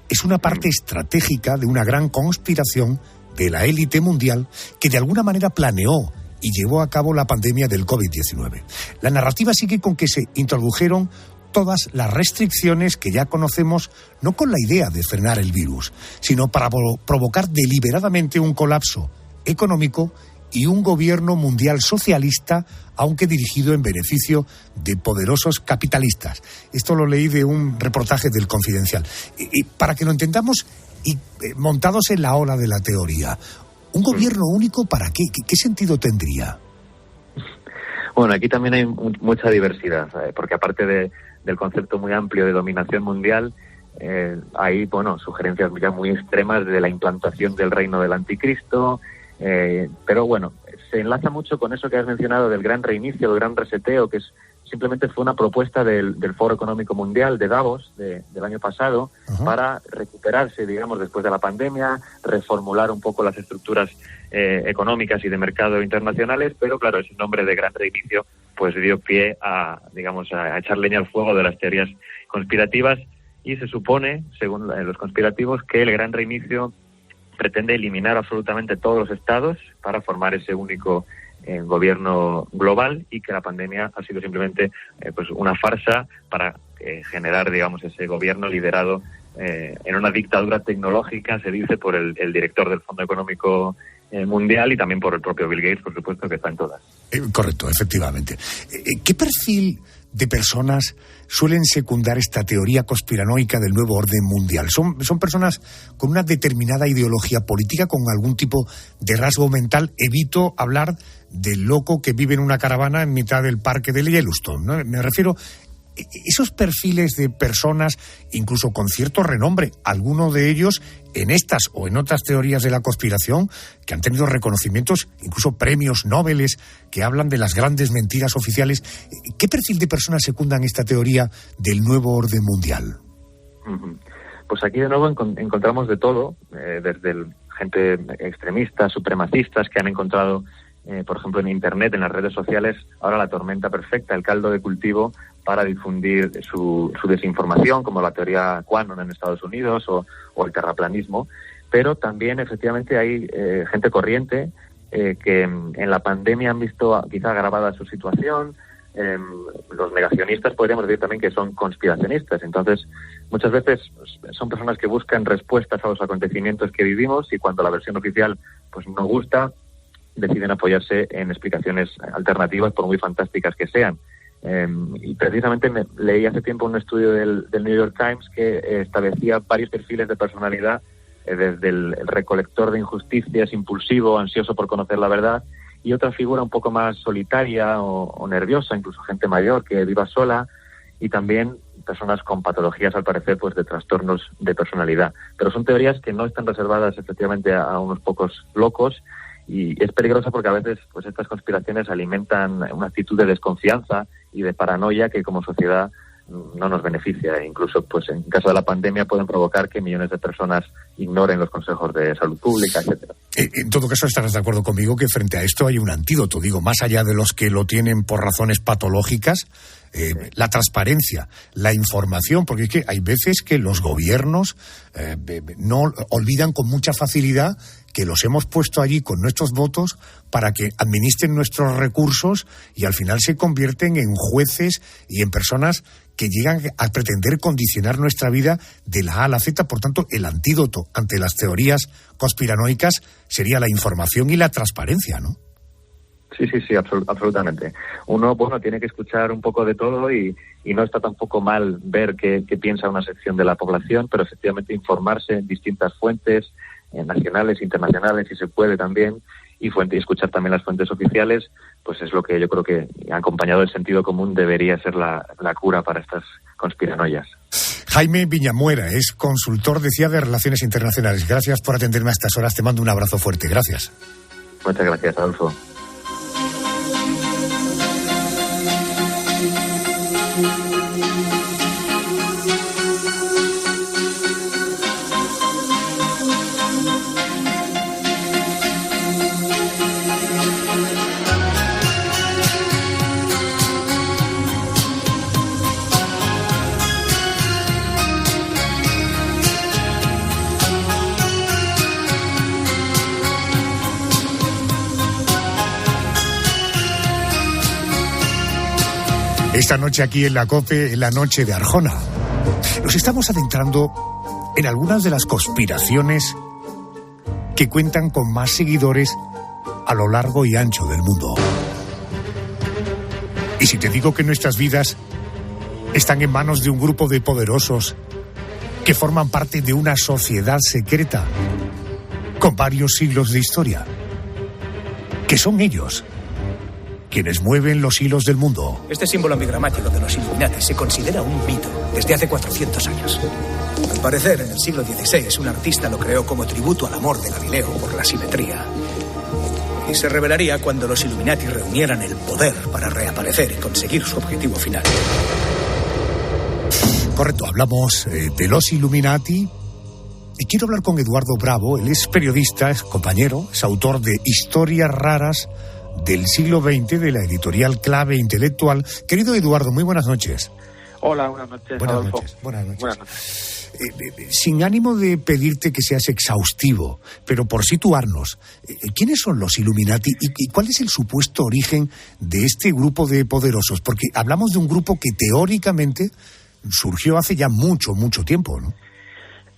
es una parte estratégica de una gran conspiración de la élite mundial que de alguna manera planeó y llevó a cabo la pandemia del COVID-19. La narrativa sigue con que se introdujeron todas las restricciones que ya conocemos, no con la idea de frenar el virus, sino para provocar deliberadamente un colapso económico y un gobierno mundial socialista, aunque dirigido en beneficio de poderosos capitalistas. Esto lo leí de un reportaje del Confidencial. Y para que lo entendamos, y montados en la ola de la teoría, ¿un gobierno único para qué? ¿Qué sentido tendría? Bueno, aquí también hay mucha diversidad, ¿sabes? Porque aparte del concepto muy amplio de dominación mundial, hay, bueno, sugerencias ya muy extremas de la implantación del reino del anticristo. Pero bueno, se enlaza mucho con eso que has mencionado del gran reinicio, del gran reseteo, que simplemente fue una propuesta del Foro Económico Mundial de Davos del año pasado. Uh-huh. Para recuperarse, digamos, después de la pandemia, reformular un poco las estructuras económicas y de mercado internacionales, pero claro, ese nombre de gran reinicio pues dio pie a echar leña al fuego de las teorías conspirativas, y se supone, según los conspirativos, que el gran reinicio pretende eliminar absolutamente todos los estados para formar ese único gobierno global, y que la pandemia ha sido simplemente pues una farsa para generar, digamos, ese gobierno liderado en una dictadura tecnológica, se dice, por el director del Fondo Económico Mundial y también por el propio Bill Gates, por supuesto, que está en todas. Correcto, efectivamente. ¿Qué perfil de personas suelen secundar esta teoría conspiranoica del nuevo orden mundial? ¿Son personas con una determinada ideología política, con algún tipo de rasgo mental? Evito hablar del loco que vive en una caravana en mitad del parque de Yellowstone, ¿no? Me refiero esos perfiles de personas, incluso con cierto renombre, algunos de ellos en estas o en otras teorías de la conspiración, que han tenido reconocimientos, incluso premios Nobel, que hablan de las grandes mentiras oficiales. ¿Qué perfil de personas secundan esta teoría del nuevo orden mundial? Pues aquí de nuevo encontramos de todo, desde gente extremista, supremacistas, que han encontrado, por ejemplo, en Internet, en las redes sociales, ahora la tormenta perfecta, el caldo de cultivo para difundir su desinformación, como la teoría QAnon en Estados Unidos o el terraplanismo. Pero también, efectivamente, hay gente corriente que en la pandemia han visto quizá agravada su situación. Los negacionistas podríamos decir también que son conspiracionistas. Entonces, muchas veces son personas que buscan respuestas a los acontecimientos que vivimos, y cuando la versión oficial pues no gusta, deciden apoyarse en explicaciones alternativas, por muy fantásticas que sean. Y precisamente leí hace tiempo un estudio del New York Times que establecía varios perfiles de personalidad, desde el recolector de injusticias, impulsivo, ansioso por conocer la verdad, y otra figura un poco más solitaria o nerviosa, incluso gente mayor que viva sola, y también personas con patologías, al parecer, pues de trastornos de personalidad. Pero son teorías que no están reservadas efectivamente a unos pocos locos, y es peligrosa porque a veces pues estas conspiraciones alimentan una actitud de desconfianza y de paranoia que como sociedad no nos beneficia. Incluso pues en caso de la pandemia pueden provocar que millones de personas ignoren los consejos de salud pública, etcétera. En todo caso, estarás de acuerdo conmigo que frente a esto hay un antídoto, digo, más allá de los que lo tienen por razones patológicas, la transparencia, la información, porque es que hay veces que los gobiernos no olvidan con mucha facilidad que los hemos puesto allí con nuestros votos para que administren nuestros recursos, y al final se convierten en jueces y en personas que llegan a pretender condicionar nuestra vida de la A a la Z. Por tanto, el antídoto ante las teorías conspiranoicas sería la información y la transparencia, ¿no? Sí, absolutamente. Uno, tiene que escuchar un poco de todo y no está tampoco mal ver qué piensa una sección de la población, pero efectivamente informarse en distintas fuentes, nacionales, internacionales, si se puede también, y escuchar también las fuentes oficiales, pues es lo que yo creo que, acompañado del sentido común, debería ser la cura para estas conspiranoias. Jaime Viñamuera es consultor, decía, de Relaciones Internacionales. Gracias por atenderme a estas horas. Te mando un abrazo fuerte. Gracias. Muchas gracias, Adolfo. Esta noche aquí en la COPE, en la noche de Arjona, nos estamos adentrando en algunas de las conspiraciones que cuentan con más seguidores a lo largo y ancho del mundo. Y si te digo que nuestras vidas están en manos de un grupo de poderosos que forman parte de una sociedad secreta con varios siglos de historia, que son ellos quienes mueven los hilos del mundo. Este símbolo amigramático de los Illuminati se considera un mito desde hace 400 años. Al parecer, en el siglo XVI, un artista lo creó como tributo al amor de Galileo por la simetría. Y se revelaría cuando los Illuminati reunieran el poder para reaparecer y conseguir su objetivo final. Correcto, hablamos de los Illuminati. Y quiero hablar con Eduardo Bravo. Él es periodista, es compañero, es autor de Historias Raras del siglo XX, de la editorial Clave Intelectual. Querido Eduardo, muy buenas noches. Hola, buenas noches, Adolfo. Buenas noches. Sin ánimo de pedirte que seas exhaustivo, pero por situarnos, ¿quiénes son los Illuminati y cuál es el supuesto origen de este grupo de poderosos? Porque hablamos de un grupo que teóricamente surgió hace ya mucho tiempo, ¿no?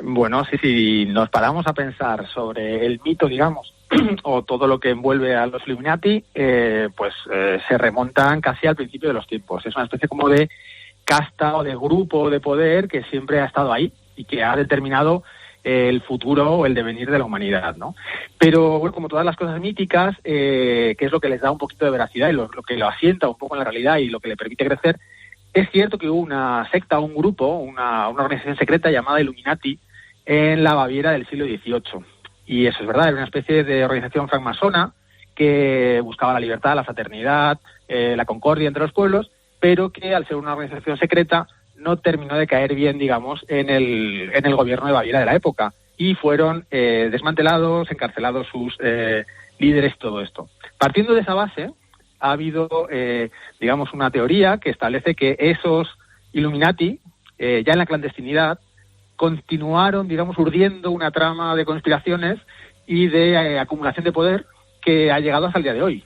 Bueno, si nos paramos a pensar sobre el mito, digamos, o todo lo que envuelve a los Illuminati, se remontan casi al principio de los tiempos. Es una especie como de casta o de grupo de poder que siempre ha estado ahí y que ha determinado el futuro o el devenir de la humanidad, ¿no? Pero, bueno, como todas las cosas míticas, que es lo que les da un poquito de veracidad y lo que lo asienta un poco en la realidad y lo que le permite crecer, es cierto que hubo una secta, un grupo, una organización secreta llamada Illuminati en la Baviera del siglo XVIII. Y eso es verdad, era una especie de organización francmasona que buscaba la libertad, la fraternidad, la concordia entre los pueblos, pero que al ser una organización secreta no terminó de caer bien, digamos, en el gobierno de Baviera de la época. Y fueron desmantelados, encarcelados sus líderes y todo esto. Partiendo de esa base, ha habido, digamos, una teoría que establece que esos Illuminati, ya en la clandestinidad, continuaron, digamos, urdiendo una trama de conspiraciones y de acumulación de poder que ha llegado hasta el día de hoy.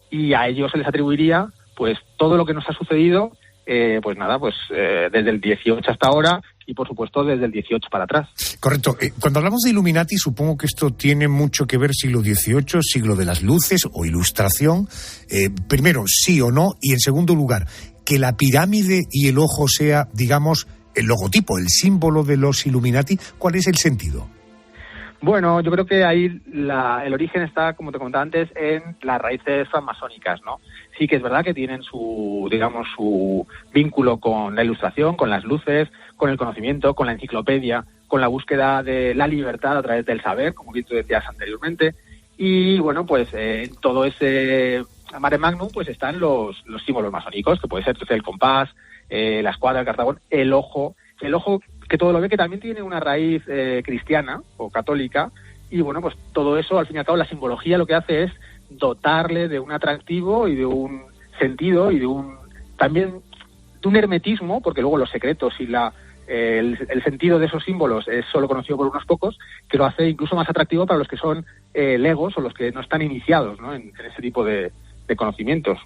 Y a ellos se les atribuiría, pues, todo lo que nos ha sucedido, desde el 18 hasta ahora y, por supuesto, desde el 18 para atrás. Correcto. Cuando hablamos de Illuminati, supongo que esto tiene mucho que ver siglo XVIII, siglo de las luces o ilustración. Primero, sí o no, y en segundo lugar, que la pirámide y el ojo sea, digamos, el logotipo, el símbolo de los Illuminati. ¿Cuál es el sentido? Bueno, yo creo que ahí el origen está, como te comentaba antes, en las raíces francmasónicas, ¿no? Sí que es verdad que tienen su vínculo con la ilustración, con las luces, con el conocimiento, con la enciclopedia, con la búsqueda de la libertad a través del saber, como bien tú decías anteriormente. Y bueno, pues en todo ese mare magnum pues están los símbolos masónicos, que puede ser el compás, la escuadra, el cartabón, el ojo que todo lo ve, que también tiene una raíz cristiana o católica. Y bueno, pues todo eso, al fin y al cabo, la simbología lo que hace es dotarle de un atractivo y de un sentido y de un hermetismo, porque luego los secretos y el sentido de esos símbolos es solo conocido por unos pocos, que lo hace incluso más atractivo para los que son legos o los que no están iniciados, ¿no?, en ese tipo de conocimientos.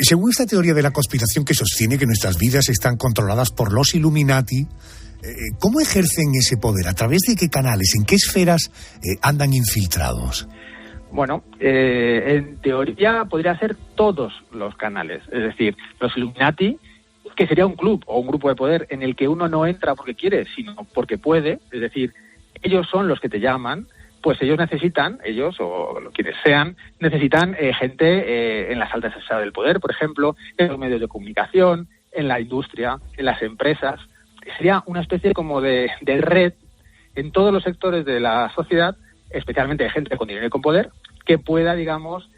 Según esta teoría de la conspiración que sostiene que nuestras vidas están controladas por los Illuminati, ¿cómo ejercen ese poder? ¿A través de qué canales? ¿En qué esferas andan infiltrados? Bueno, en teoría podría ser todos los canales. Es decir, los Illuminati, que sería un club o un grupo de poder en el que uno no entra porque quiere, sino porque puede. Es decir, ellos son los que te llaman. Pues ellos o quienes sean, necesitan gente en las altas esferas del poder, por ejemplo, en los medios de comunicación, en la industria, en las empresas. Sería una especie como de red en todos los sectores de la sociedad, especialmente de gente con dinero y con poder, que pueda, digamos,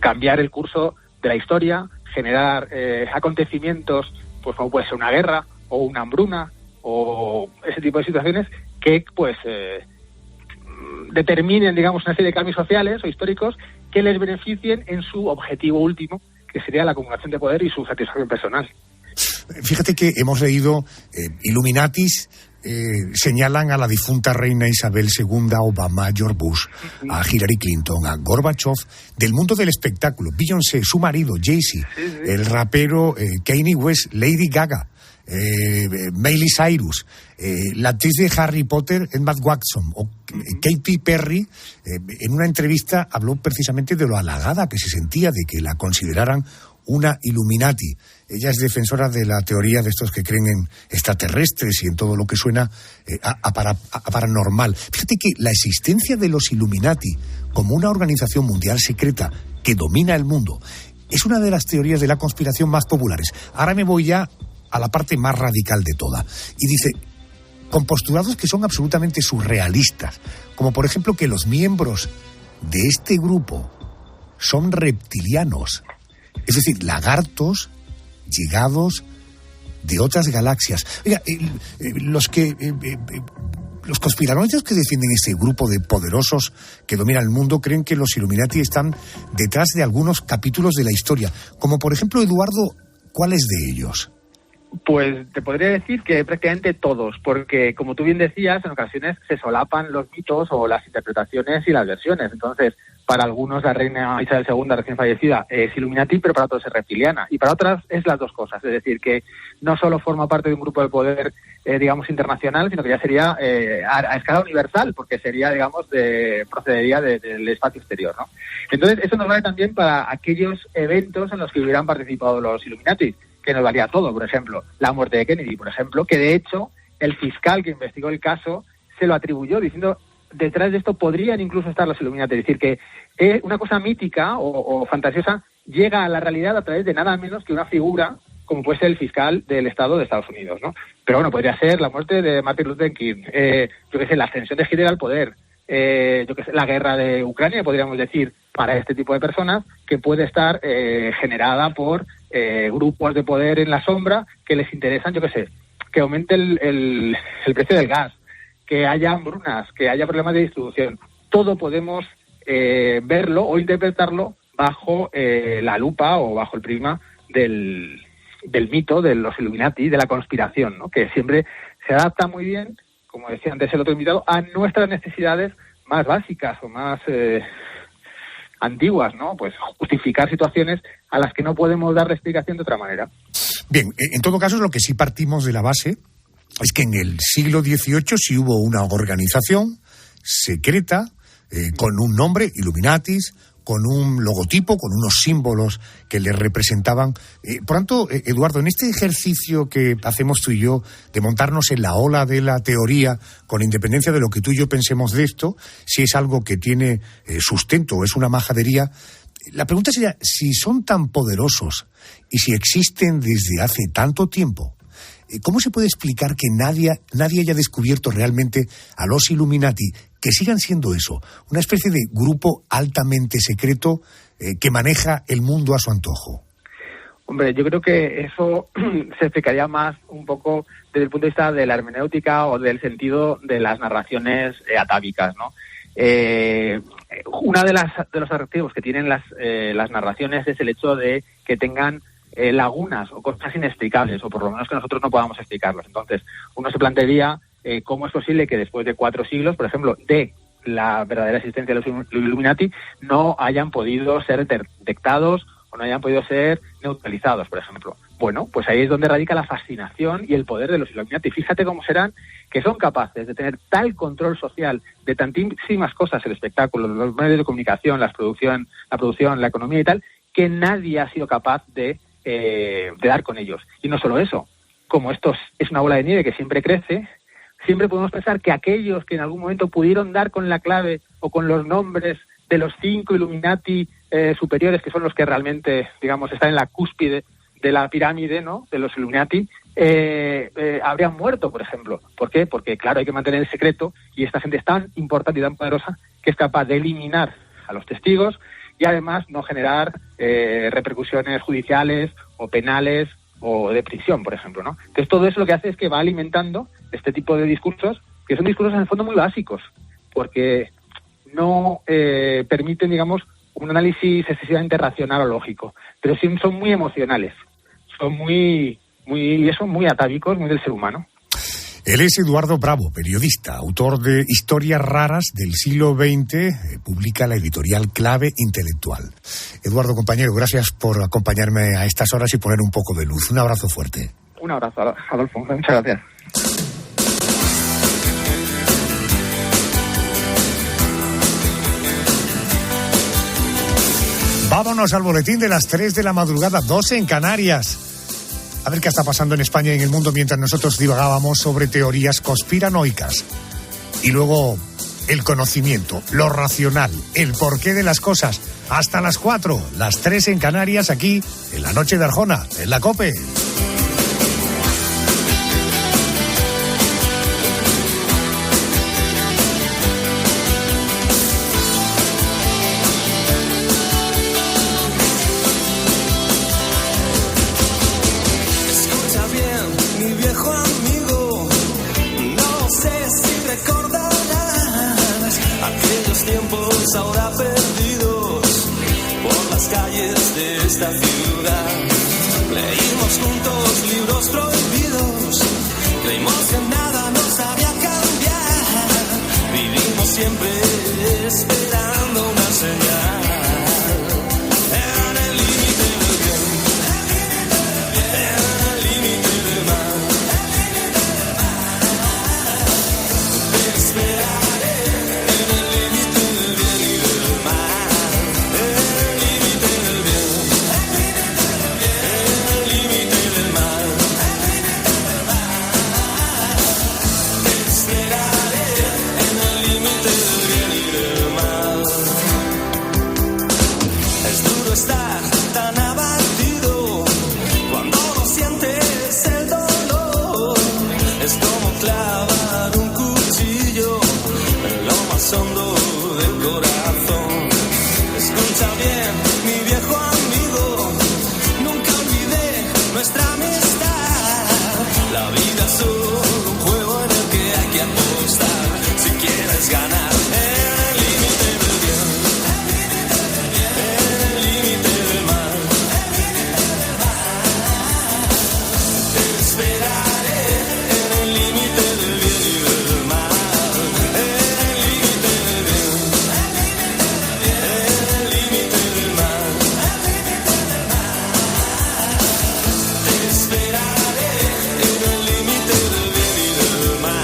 cambiar el curso de la historia, generar acontecimientos, pues como puede ser una guerra o una hambruna o ese tipo de situaciones que, determinen, digamos, una serie de cambios sociales o históricos que les beneficien en su objetivo último, que sería la acumulación de poder y su satisfacción personal. Fíjate que hemos leído Illuminatis señalan a la difunta reina Isabel II, a Obama, a George Bush, a Hillary Clinton, a Gorbachev, del mundo del espectáculo, Beyoncé, su marido, Jay-Z, el rapero Kanye West, Lady Gaga, Miley Cyrus, la actriz de Harry Potter, Emma Watson, o Katy Perry, en una entrevista habló precisamente de lo halagada que se sentía de que la consideraran una Illuminati. Ella es defensora de la teoría de estos que creen en extraterrestres y en todo lo que suena a paranormal. Fíjate que la existencia de los Illuminati como una organización mundial secreta que domina el mundo es una de las teorías de la conspiración más populares. Ahora me voy ya a la parte más radical de toda. Y dice, con postulados que son absolutamente surrealistas, como por ejemplo que los miembros de este grupo son reptilianos, es decir, lagartos llegados de otras galaxias. Oiga, los conspiranoicos que defienden este grupo de poderosos que dominan el mundo creen que los Illuminati están detrás de algunos capítulos de la historia, como por ejemplo, Eduardo, ¿cuáles de ellos? Pues te podría decir que prácticamente todos, porque como tú bien decías, en ocasiones se solapan los mitos o las interpretaciones y las versiones. Entonces, para algunos la reina Isabel II, recién fallecida, es Illuminati, pero para otros es reptiliana. Y para otras es las dos cosas. Es decir, que no solo forma parte de un grupo de poder, digamos, internacional, sino que ya sería a escala universal, porque sería, digamos, procedería del espacio exterior, ¿no? Entonces, eso nos vale también para aquellos eventos en los que hubieran participado los Illuminati, que nos valía todo. Por ejemplo, la muerte de Kennedy, por ejemplo, que de hecho el fiscal que investigó el caso se lo atribuyó diciendo detrás de esto podrían incluso estar los Illuminati. Es decir, que una cosa mítica o fantasiosa llega a la realidad a través de nada menos que una figura como puede ser el fiscal del Estado de Estados Unidos, ¿no? Pero bueno, podría ser la muerte de Martin Luther King, yo qué sé, la ascensión de Hitler al poder, yo qué sé, la guerra de Ucrania, podríamos decir, para este tipo de personas, que puede estar generada por grupos de poder en la sombra que les interesan, yo qué sé, que aumente el precio del gas, que haya hambrunas, que haya problemas de distribución. Todo podemos verlo o interpretarlo bajo la lupa o bajo el prisma del mito de los Illuminati, de la conspiración, ¿no? Que siempre se adapta muy bien, como decía antes el otro invitado, a nuestras necesidades más básicas o más antiguas, ¿no? Pues justificar situaciones a las que no podemos dar explicación de otra manera. Bien, en todo caso, lo que sí partimos de la base es que en el siglo XVIII sí hubo una organización secreta con un nombre, Illuminatis, con un logotipo, con unos símbolos que le representaban. Por tanto, Eduardo, en este ejercicio que hacemos tú y yo de montarnos en la ola de la teoría, con independencia de lo que tú y yo pensemos de esto, si es algo que tiene sustento o es una majadería, la pregunta sería, si son tan poderosos y si existen desde hace tanto tiempo, ¿cómo se puede explicar que nadie haya descubierto realmente a los Illuminati, que sigan siendo eso, una especie de grupo altamente secreto que maneja el mundo a su antojo? Hombre, yo creo que eso se explicaría más un poco desde el punto de vista de la hermenéutica o del sentido de las narraciones atávicas, ¿no? Una de los atractivos que tienen las narraciones es el hecho de que tengan lagunas o cosas inexplicables, o por lo menos que nosotros no podamos explicarlas. Entonces, uno se plantearía cómo es posible que después de 4 siglos, por ejemplo, de la verdadera existencia de los Illuminati, no hayan podido ser detectados o no hayan podido ser neutralizados, por ejemplo. Bueno, pues ahí es donde radica la fascinación y el poder de los Illuminati. Fíjate cómo serán que son capaces de tener tal control social de tantísimas cosas, el espectáculo, los medios de comunicación, la producción, la economía y tal, que nadie ha sido capaz de dar con ellos. Y no solo eso, como esto es una bola de nieve que siempre crece, siempre podemos pensar que aquellos que en algún momento pudieron dar con la clave o con los nombres de los 5 Illuminati superiores, que son los que realmente, digamos, están en la cúspide de la pirámide, ¿no?, de los Illuminati, habrían muerto, por ejemplo. ¿Por qué? Porque, claro, hay que mantener el secreto y esta gente es tan importante y tan poderosa que es capaz de eliminar a los testigos y además no generar repercusiones judiciales o penales o de prisión, por ejemplo, ¿no? Entonces todo eso lo que hace es que va alimentando este tipo de discursos, que son discursos en el fondo muy básicos, porque no permiten, digamos, un análisis excesivamente racional o lógico, pero sí son muy emocionales, son muy atávicos, muy del ser humano. Él es Eduardo Bravo, periodista, autor de Historias raras del siglo XX, publica la editorial Clave Intelectual. Eduardo, compañero, gracias por acompañarme a estas horas y poner un poco de luz. Un abrazo fuerte. Un abrazo, Adolfo. Muchas gracias. Vámonos al boletín de las 3 de la madrugada, 12 en Canarias. A ver qué está pasando en España y en el mundo mientras nosotros divagábamos sobre teorías conspiranoicas. Y luego el conocimiento, lo racional, el porqué de las cosas. Hasta las 4, las 3 en Canarias, aquí en la noche de Arjona, en la COPE. Ahora perdidos por las calles de esta ciudad. Leímos juntos libros prohibidos, creímos que nada nos haría cambiar. Vivimos siempre esperando una señal. En el límite del bien, en el límite del mal. Te esperaré en el límite del bien y del mal. En el límite del bien, en el límite del mal. Te esperaré en el límite del bien y del mal. Es duro estar tan abatido cuando no sientes el dolor. Es como clavar un cuchillo en lo más hondo del corazón. Escucha bien, mi viejo amigo, nunca olvidé nuestra amistad. La vida es solo un juego en el que hay que apostar si quieres ganar. En el límite del bien, en el límite del mal. Te esperaré en el límite del bien y del mal. En el límite del bien, en el límite del mal. Te esperaré en el límite del bien y del mal.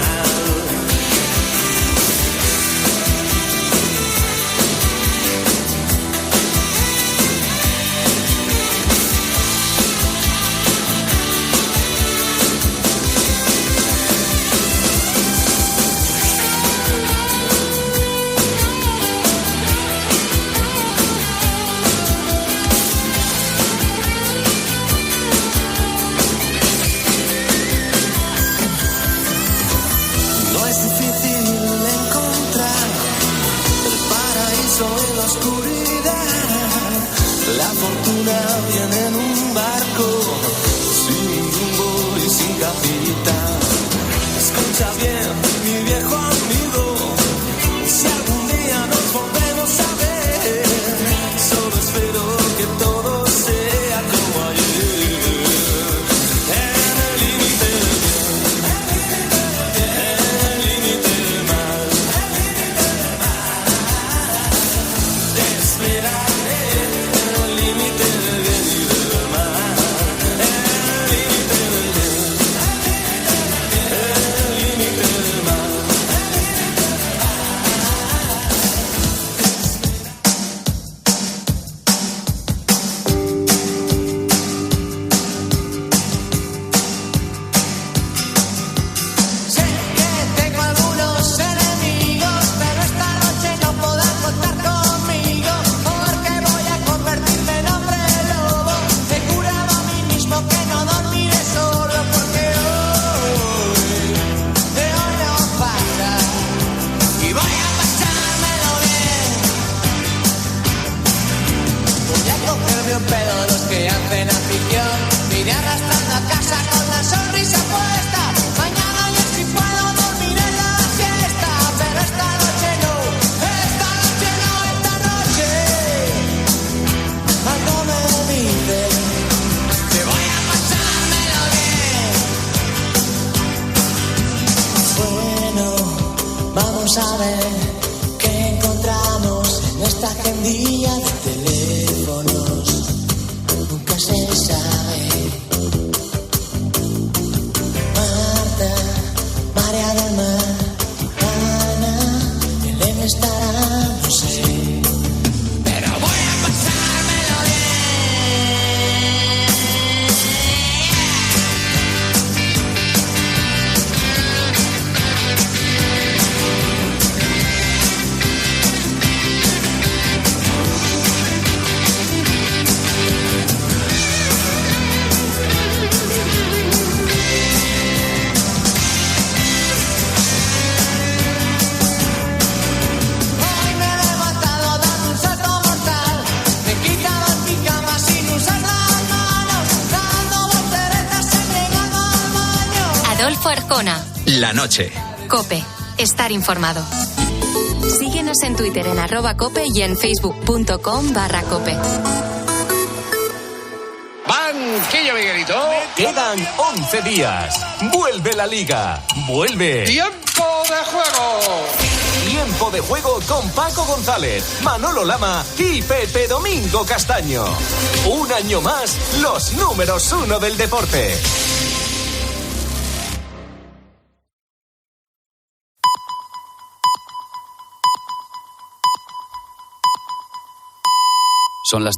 No es difícil encontrar el paraíso en la oscuridad. La fortuna viene en un barco sin rumbo y sin capitán. Escucha bien, mi viejo amigo, si algún día nos volvemos a ver, solo espero que todo sea como ayer. En el límite del bien, en el límite del mal. Te esperaré en el límite del bien y del mal. En el límite del bien, en el límite del mal. Sé que tengo algunos enemigos, pero esta noche no podrán contar conmigo, porque voy a convertirme en hombre lobo. He jurado a mí mismo que no dormiré solo, porque de hoy no pasa, y voy a pasármelo bien. Voy a cogerme un pedo de los que hacen afición, me iré arrastrando a casa con la sonrisa puesta. Mañana ya sí puedo dormir en la siesta, pero esta noche no, esta noche no, esta noche. Algo me dice que voy a pasármelo bien. Bueno, vamos a ver qué encontramos en esta agendilla de teléfonos. Nunca se sabe. Marta, María del Mar, Ana, Elena estará, no sé. Pero voy a pasármelo Hoy me he levantado dando un salto mortal, me he quitado el pijama sin usar las manos, dando volteretas llegando al baño. Adolfo Arjona. La noche. Cope. Estar informado. Síguenos en Twitter en @cope y en facebook.com/cope. ¡Bang! Quillo Miguelito. Quedan 11 días. Vuelve la Liga. Vuelve. ¡Tiempo de juego! Tiempo de juego con Paco González, Manolo Lama y Pepe Domingo Castaño. Un año más, los números 1 del deporte. Son las 3.